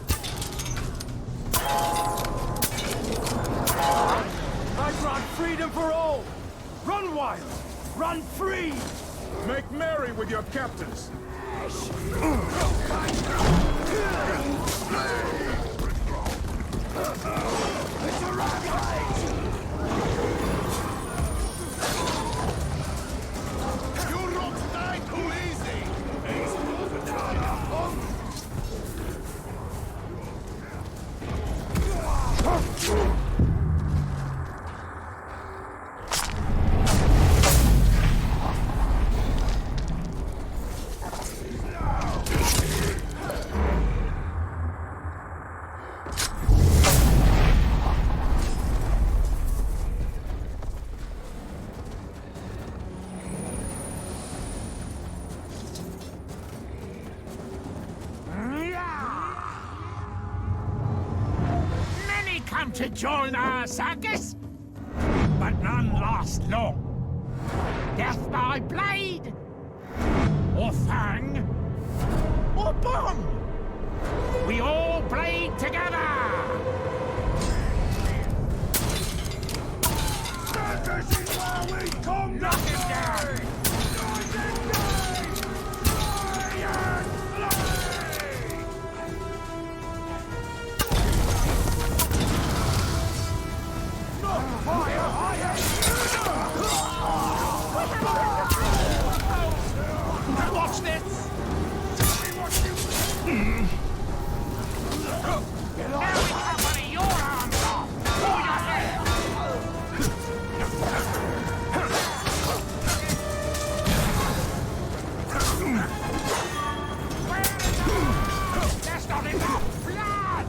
I grant freedom for all! Run wild! Run free! Make merry with your captors. It's a rampage! You don't die too easy! Many come to join our circus, but none last long. Death by blade, or fang, or bomb. We all bleed together. This is where we come Knock him down. Watch this! Now we cut one of your arms off. Or your head. That's not enough blood!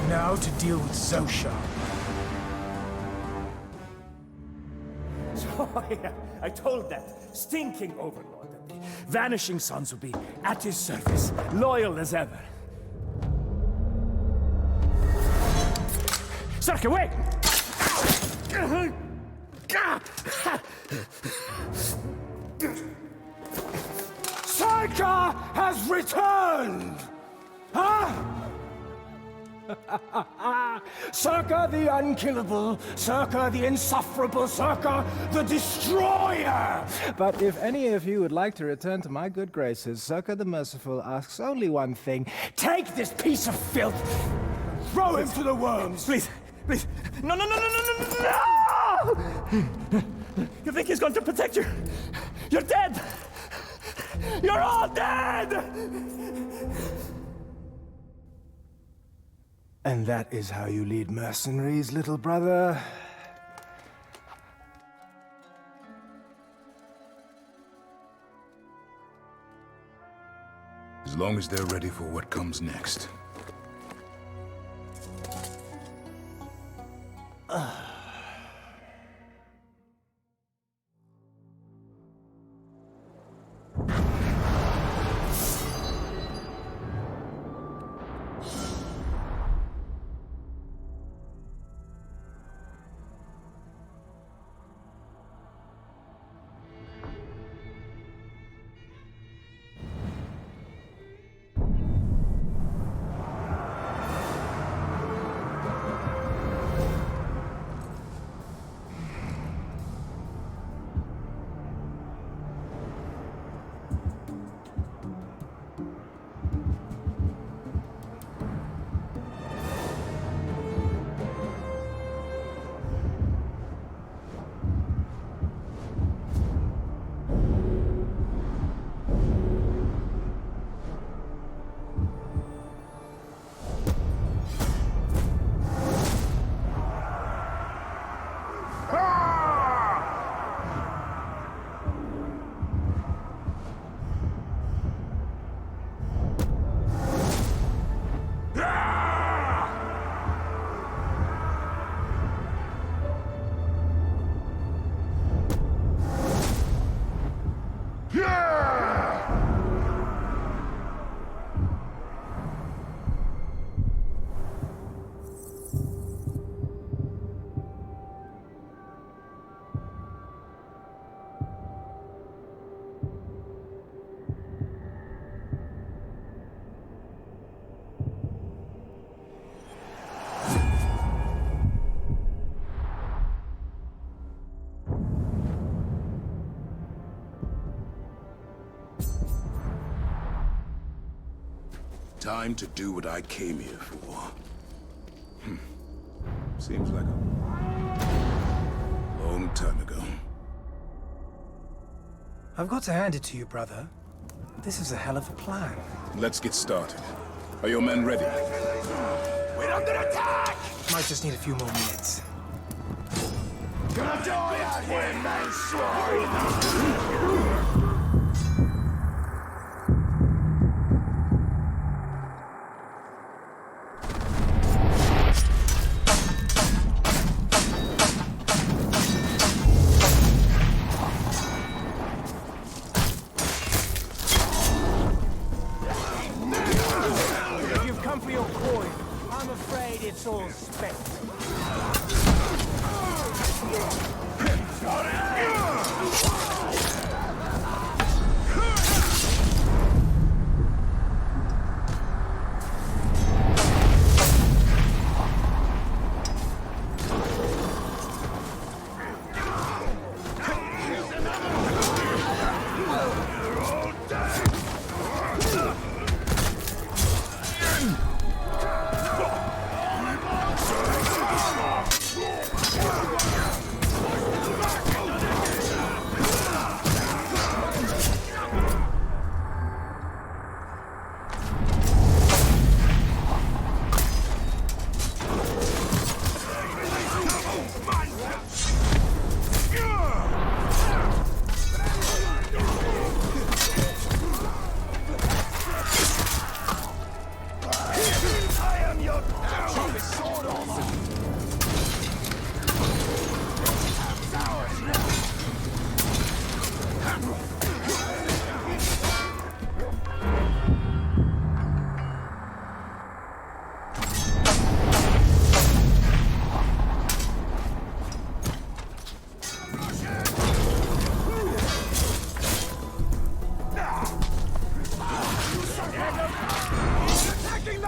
Now to deal with Zosha. Oh, yeah. I told that stinking overlord that the Vanishing Sons would be at his service, loyal as ever. Sarka, wait! Sarka has returned! Huh? Circa the unkillable, Circa the insufferable, Circa the destroyer! But if any of you would like to return to my good graces, Circa the merciful asks only one thing. Take this piece of filth! Throw him to the worms! Please, please. No, no, no, no, no, no, no! You think he's going to protect you? You're dead! You're all dead! And that is how you lead mercenaries, little brother? As long as they're ready for what comes next. Time to do what I came here for. Seems like a long time ago. I've got to hand it to you, brother. This is a hell of a plan. Let's get started. Are your men ready? We're under attack! Might just need a few more minutes. Gonna die out here, man, swine! It's all spent.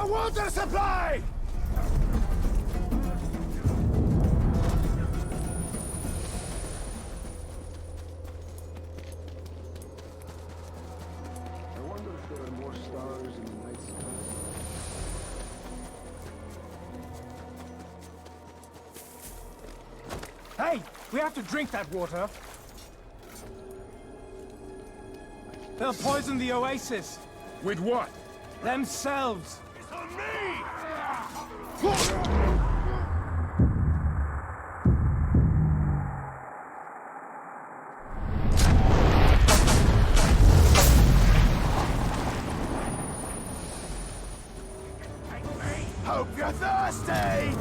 Water supply! I wonder if there are more stars in the night sky. Hey! We have to drink that water. They'll poison the oasis. With what? Themselves. It's on me! Hope you're thirsty!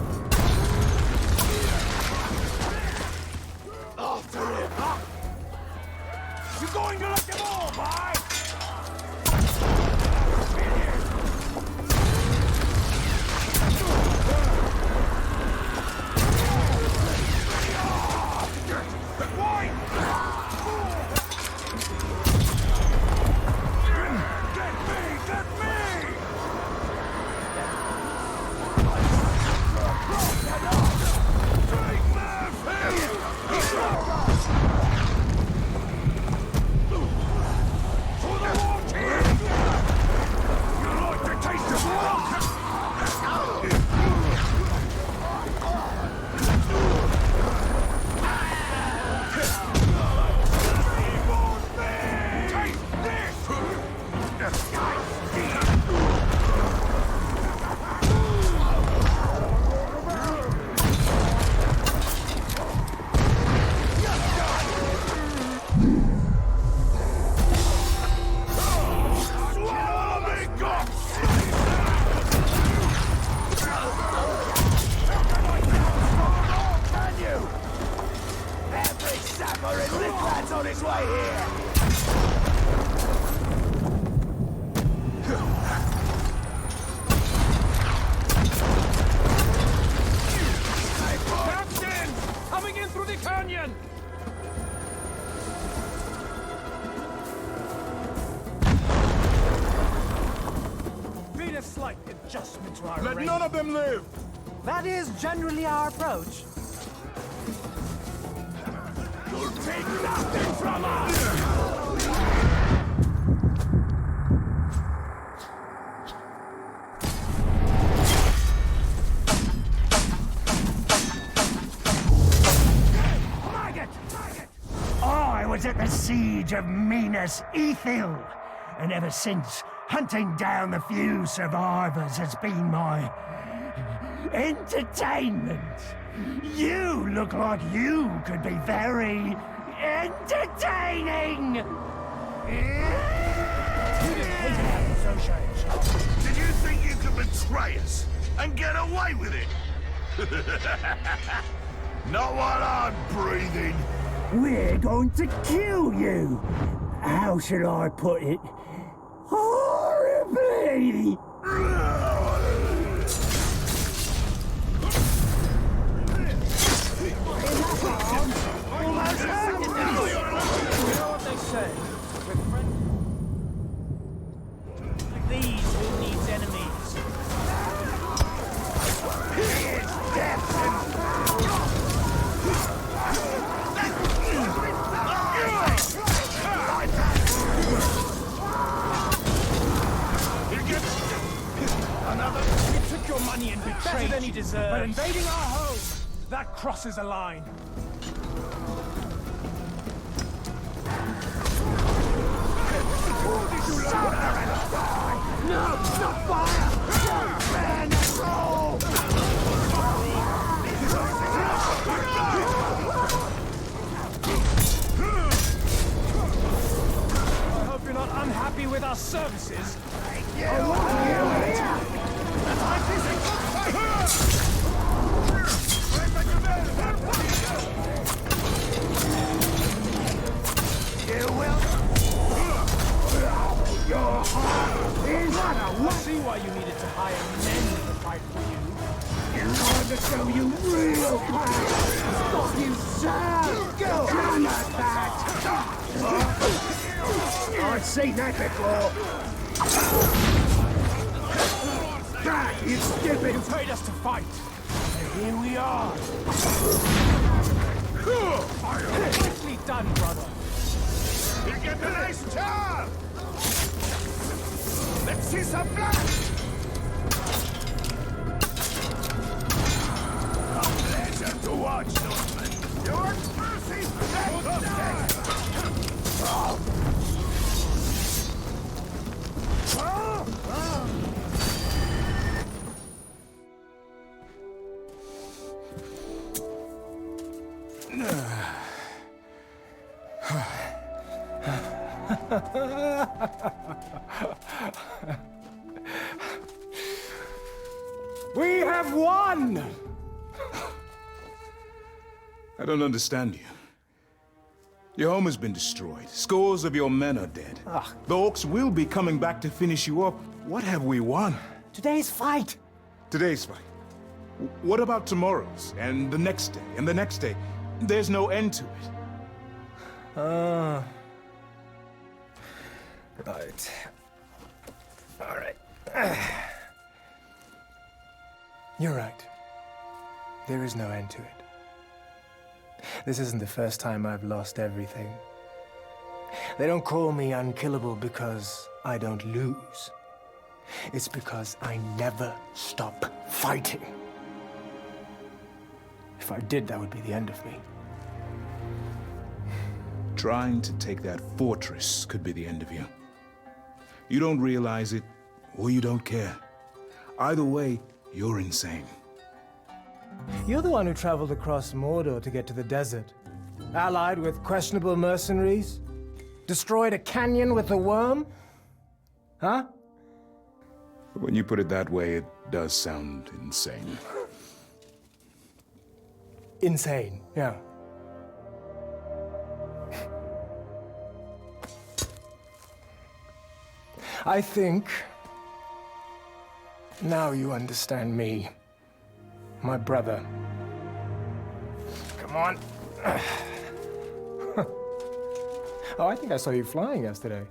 After it! You're going to let them all, boy! On his way here! Captain! Coming in through the canyon! Made a slight adjustment to our Let range. none of them live! That is generally our approach. You'll take nothing from us! I was at the siege of Minas Ithil, and ever since, hunting down the few survivors has been my entertainment. You look like you could be very entertaining! Did you think you could betray us and get away with it? Not while I'm breathing. We're going to kill you! How should I put it? Horribly! You know what they say? With friends... These who needs enemies. We took your money and betrayed than he deserves. But invading our home, that crosses a line. No, not fire! Man, roll! I hope you're not unhappy with our services. I see why you needed to hire men to fight for you. In order to show you real power! Stop you, sir! None of that! I've seen that before! God, you stupid! You paid us to fight, and here we are. Nicely done, brother. You get a nice job! Let's see some blood! A pleasure to watch, Northman. You're We have won! I don't understand you. Your home has been destroyed. Scores of your men are dead. The orcs will be coming back to finish you up. What have we won? Today's fight! Today's fight. What about tomorrow's? And the next day? And the next day? There's no end to it. Right. All right. You're right. There is no end to it. This isn't the first time I've lost everything. They don't call me unkillable because I don't lose. It's because I never stop fighting. If I did, that would be the end of me. Trying to take that fortress could be the end of you. You don't realize it, or you don't care. Either way, you're insane. You're the one who traveled across Mordor to get to the desert. Allied with questionable mercenaries? Destroyed a canyon with a worm? Huh? When you put it that way, it does sound insane. Insane, yeah. I think now you understand me, my brother. Come on. Oh, I think I saw you flying yesterday.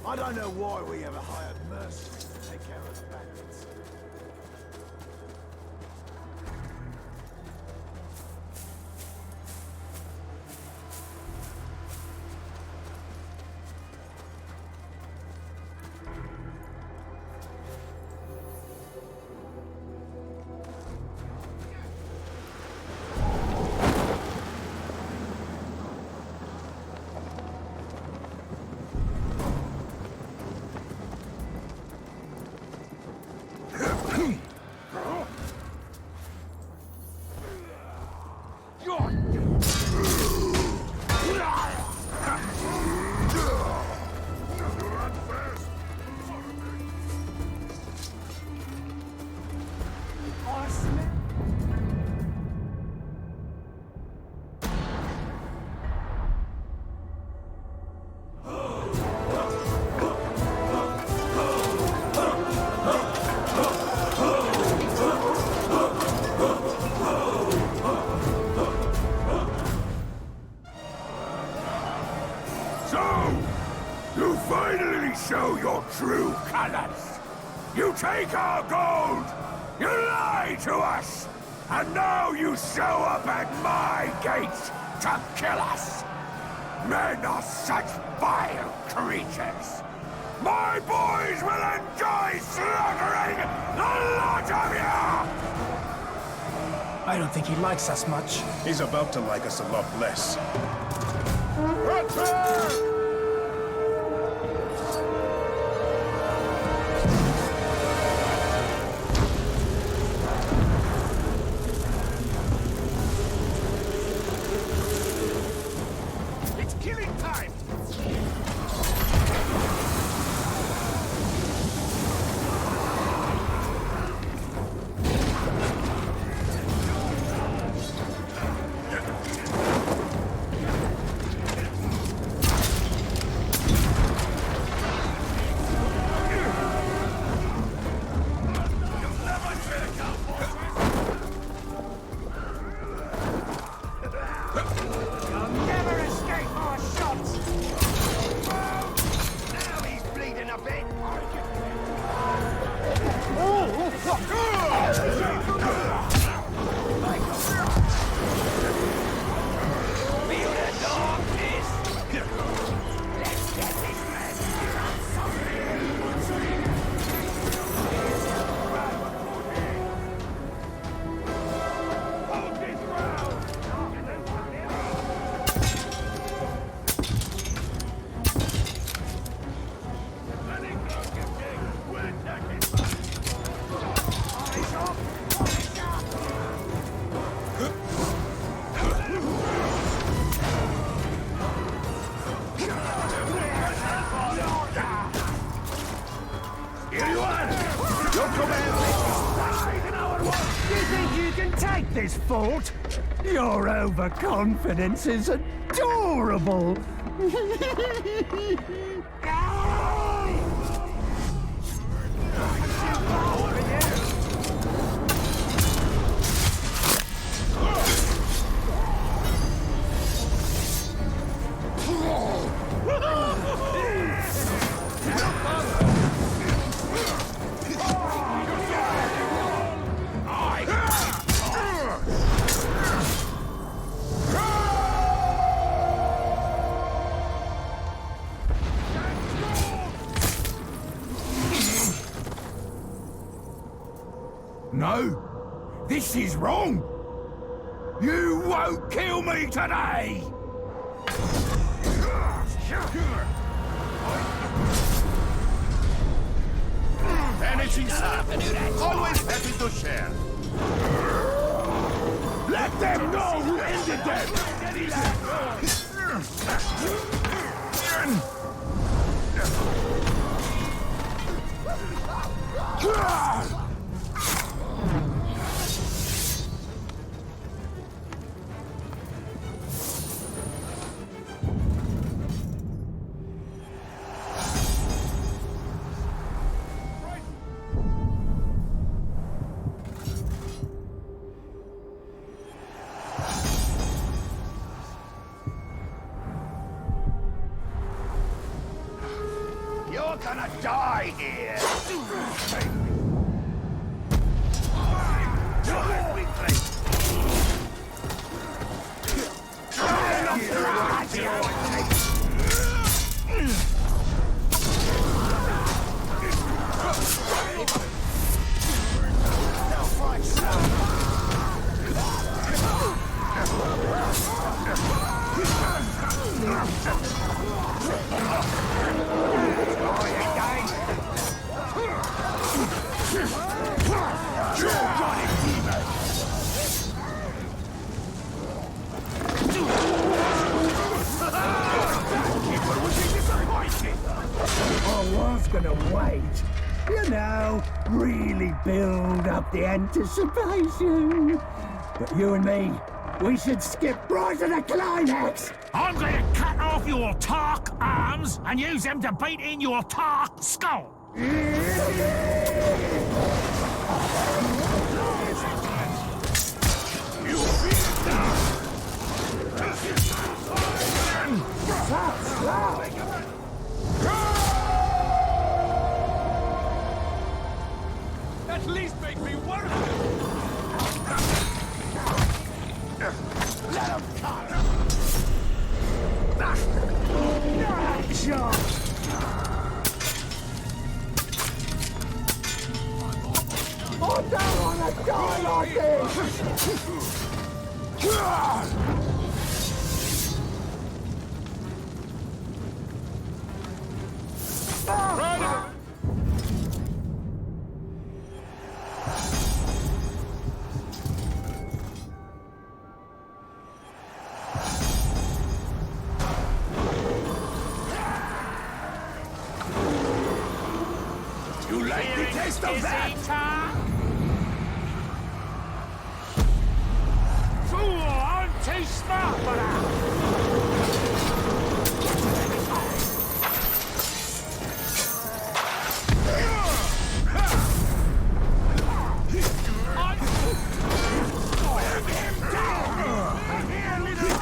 I don't know why we ever hired mercenaries to take care of the bandits. Show your true colors. You take our gold, you lie to us, and now you show up at my gates to kill us. Men are such vile creatures. My boys will enjoy slaughtering the lot of you! I don't think he likes us much. He's about to like us a lot less. Return! You'll never escape our shots! Now he's bleeding a bit. Feel the darkness. Let's get this man. Hold this ground. Let it go, Captain. We're attacking. Eyes up. Eyes up. Here you are! Your command! You think you can take this fort? Your overconfidence is adorable. No, this is wrong. You won't kill me today. Anything, sir. Always happy to share. Let them know who ended them. You're gonna die here. Die quickly. I was gonna wait. You know, really build up the anticipation. But you and me, we should skip right to the climax. I'm gonna cut off your Tark arms and use them to beat in your Tark skull. At least make me work! Let him cut. I don't want to die like You like the taste of that? Fool, I'm too smart for that. Wear him down! Here, little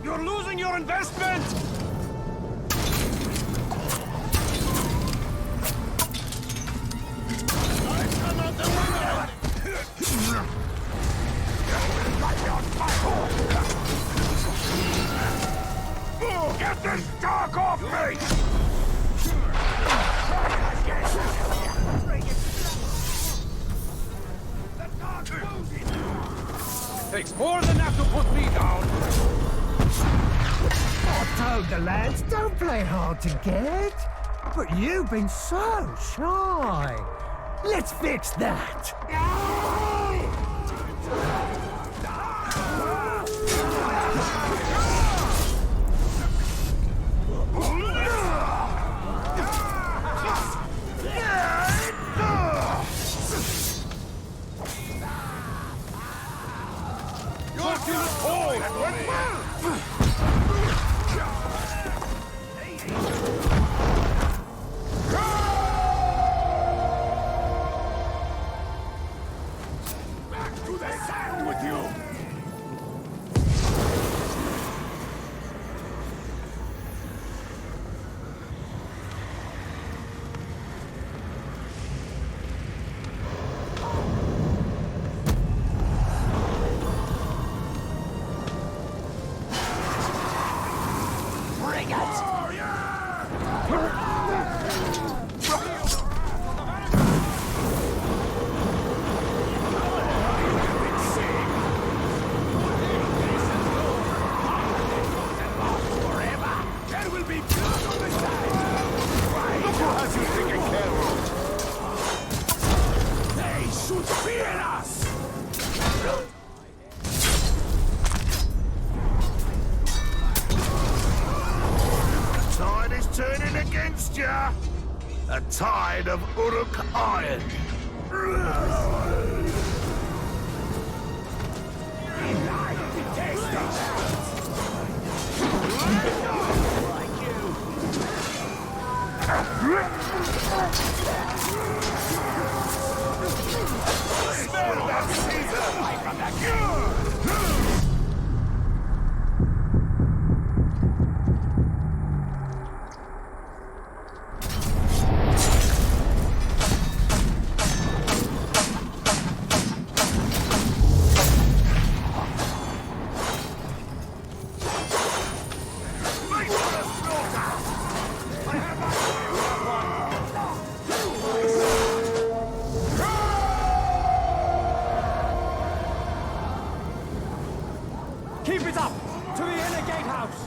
You're losing your investment! Get this dog off me! Takes more than that to put me down. I told the lads, don't play hard to get. But you've been so shy. Let's fix that. Turning against ya! A tide of Uruk iron! Smell that Caesar! Keep it up! To the inner gatehouse!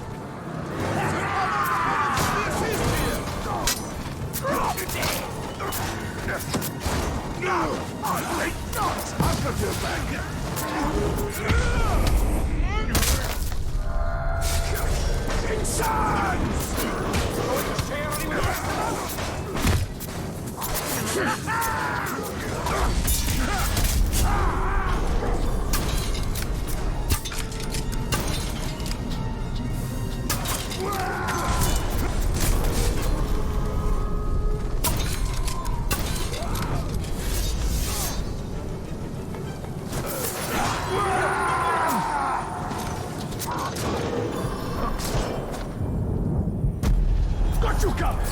No! I think not! I've got your back! Insanes! Going to share any with Got you covered!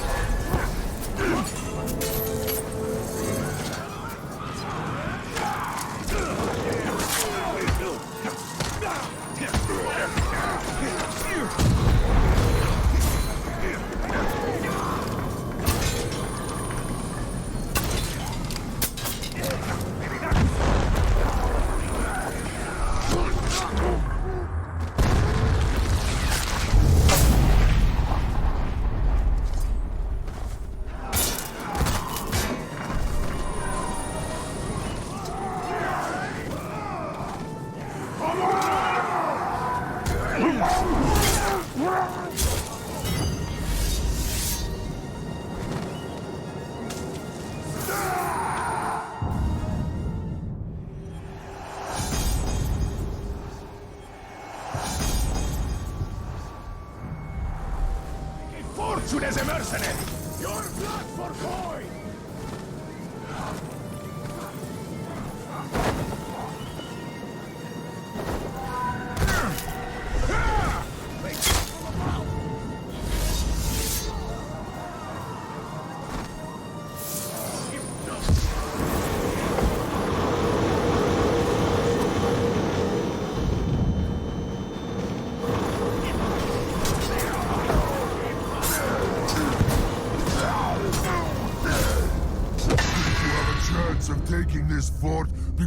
Fortune as a mercenary! Your blood for coin!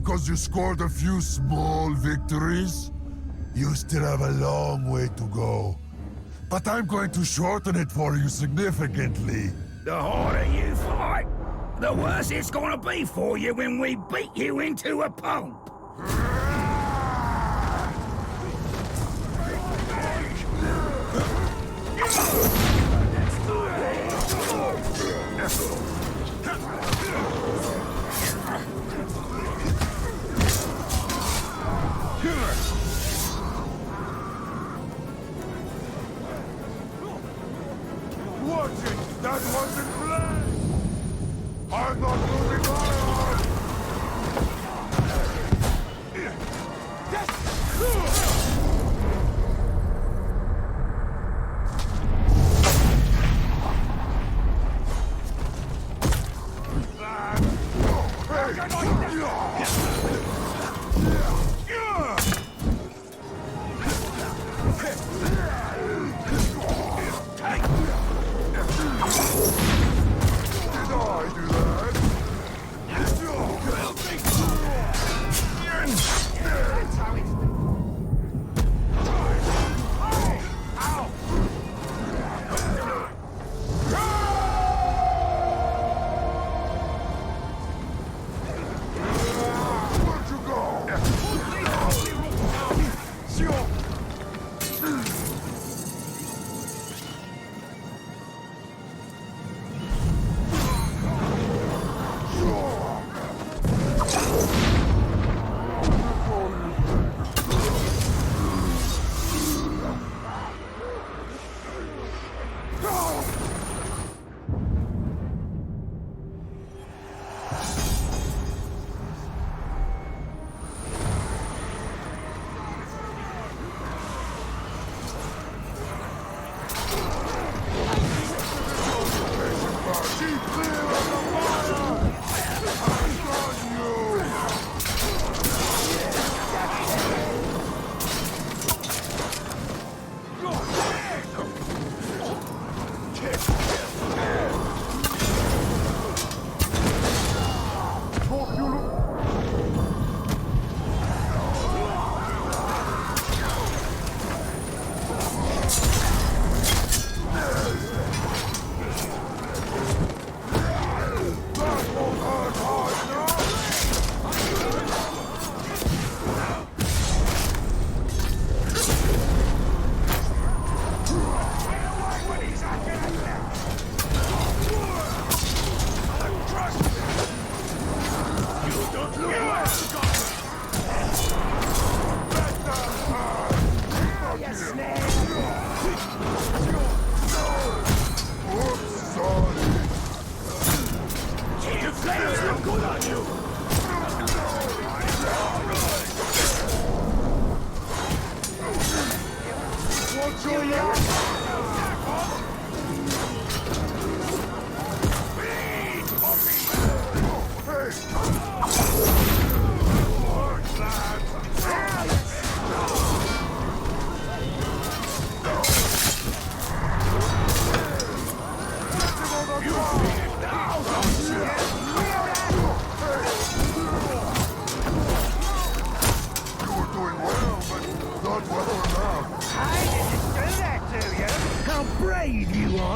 because you scored a few small victories? You still have a long way to go. But I'm going to shorten it for you significantly. The harder you fight, the worse it's gonna be for you when we beat you into a pulp. Watch it! That wasn't planned! I'm not moving on!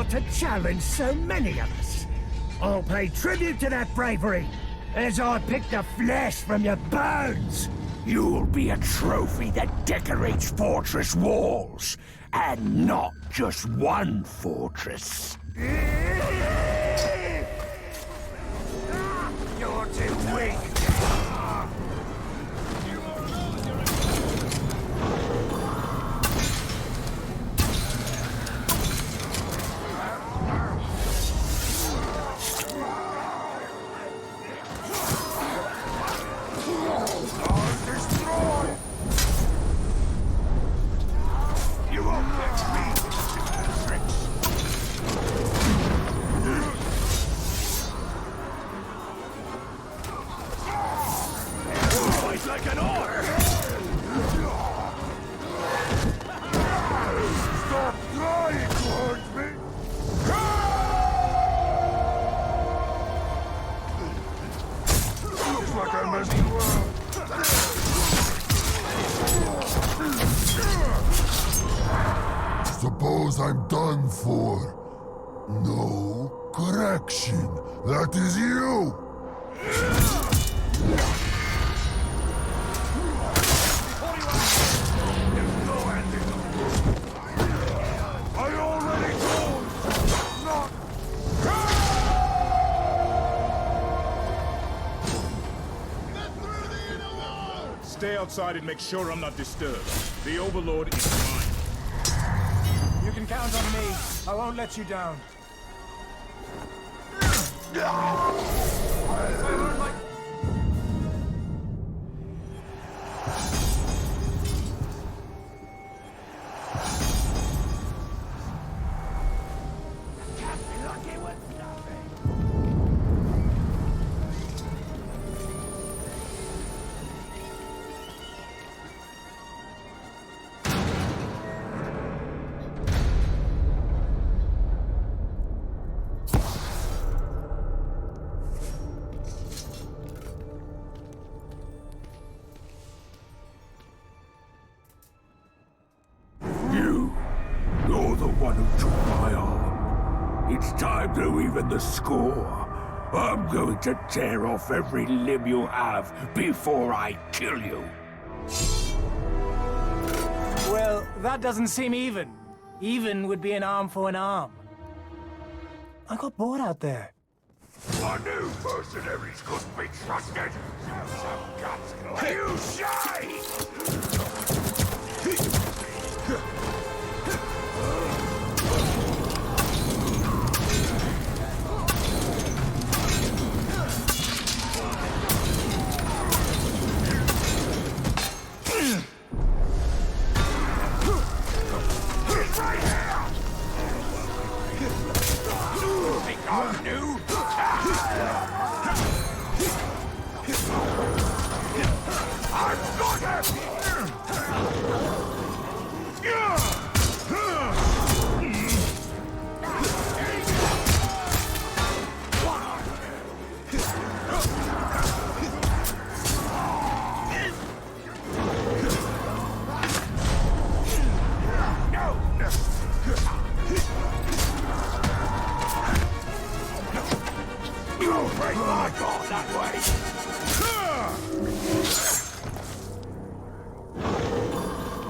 To challenge so many of us. I'll pay tribute to that bravery as I pick the flesh from your bones. You'll be a trophy that decorates fortress walls, and not just one fortress. You're too weak. You won't catch me! I'm done for. No correction. That is you! I already told you not. Stay outside and make sure I'm not disturbed. The Overlord is mine. You can count on me. I won't let you down. You're the one who took my arm. It's time to even the score. I'm going to tear off every limb you have before I kill you. Well, that doesn't seem even. Even would be an arm for an arm. I got bored out there. I knew mercenaries couldn't be trusted. Have some guts. You say!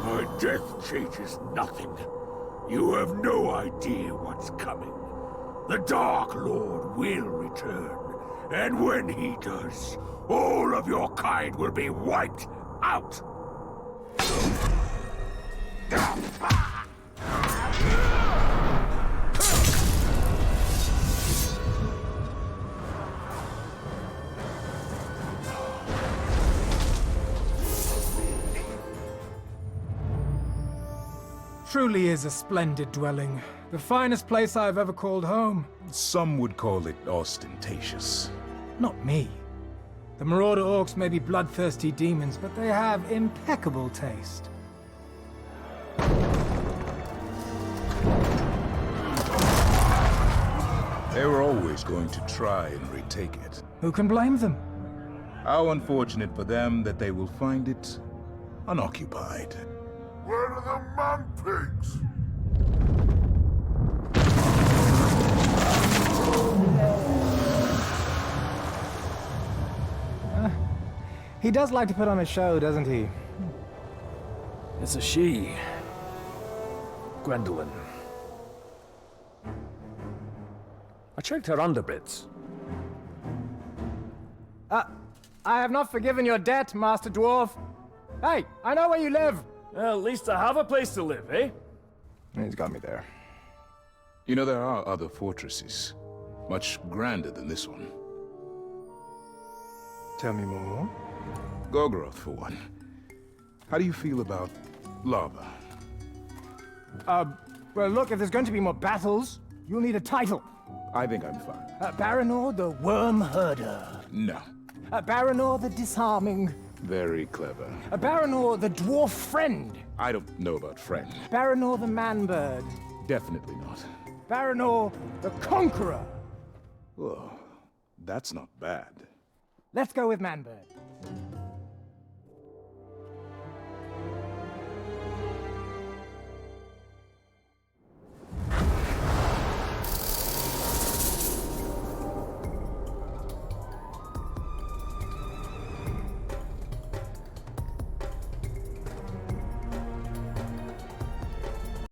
My death changes nothing. You have no idea what's coming. The Dark Lord will return, and when he does, all of your kind will be wiped out. Truly is a splendid dwelling. The finest place I've ever called home. Some would call it ostentatious. Not me. The Marauder Orcs may be bloodthirsty demons, but they have impeccable taste. They were always going to try and retake it. Who can blame them? How unfortunate for them that they will find it unoccupied. Where are the man-pigs? He does like to put on a show, doesn't he? It's a she. Gwendolyn. I checked her underbits. I have not forgiven your debt, Master Dwarf. Hey, I know where you live. Well, at least I have a place to live, eh? He's got me there. You know, there are other fortresses, much grander than this one. Tell me more. Gorgoroth, for one. How do you feel about lava? Well, look, if there's going to be more battles, you'll need a title. I think I'm fine. Baranor the Worm Herder. No. Baranor the Disarming. Very clever. Baranor the Dwarf Friend. I don't know about friend. Baranor the Man-Bird. Definitely not. Baranor the Conqueror. Oh, that's not bad. Let's go with Man-Bird.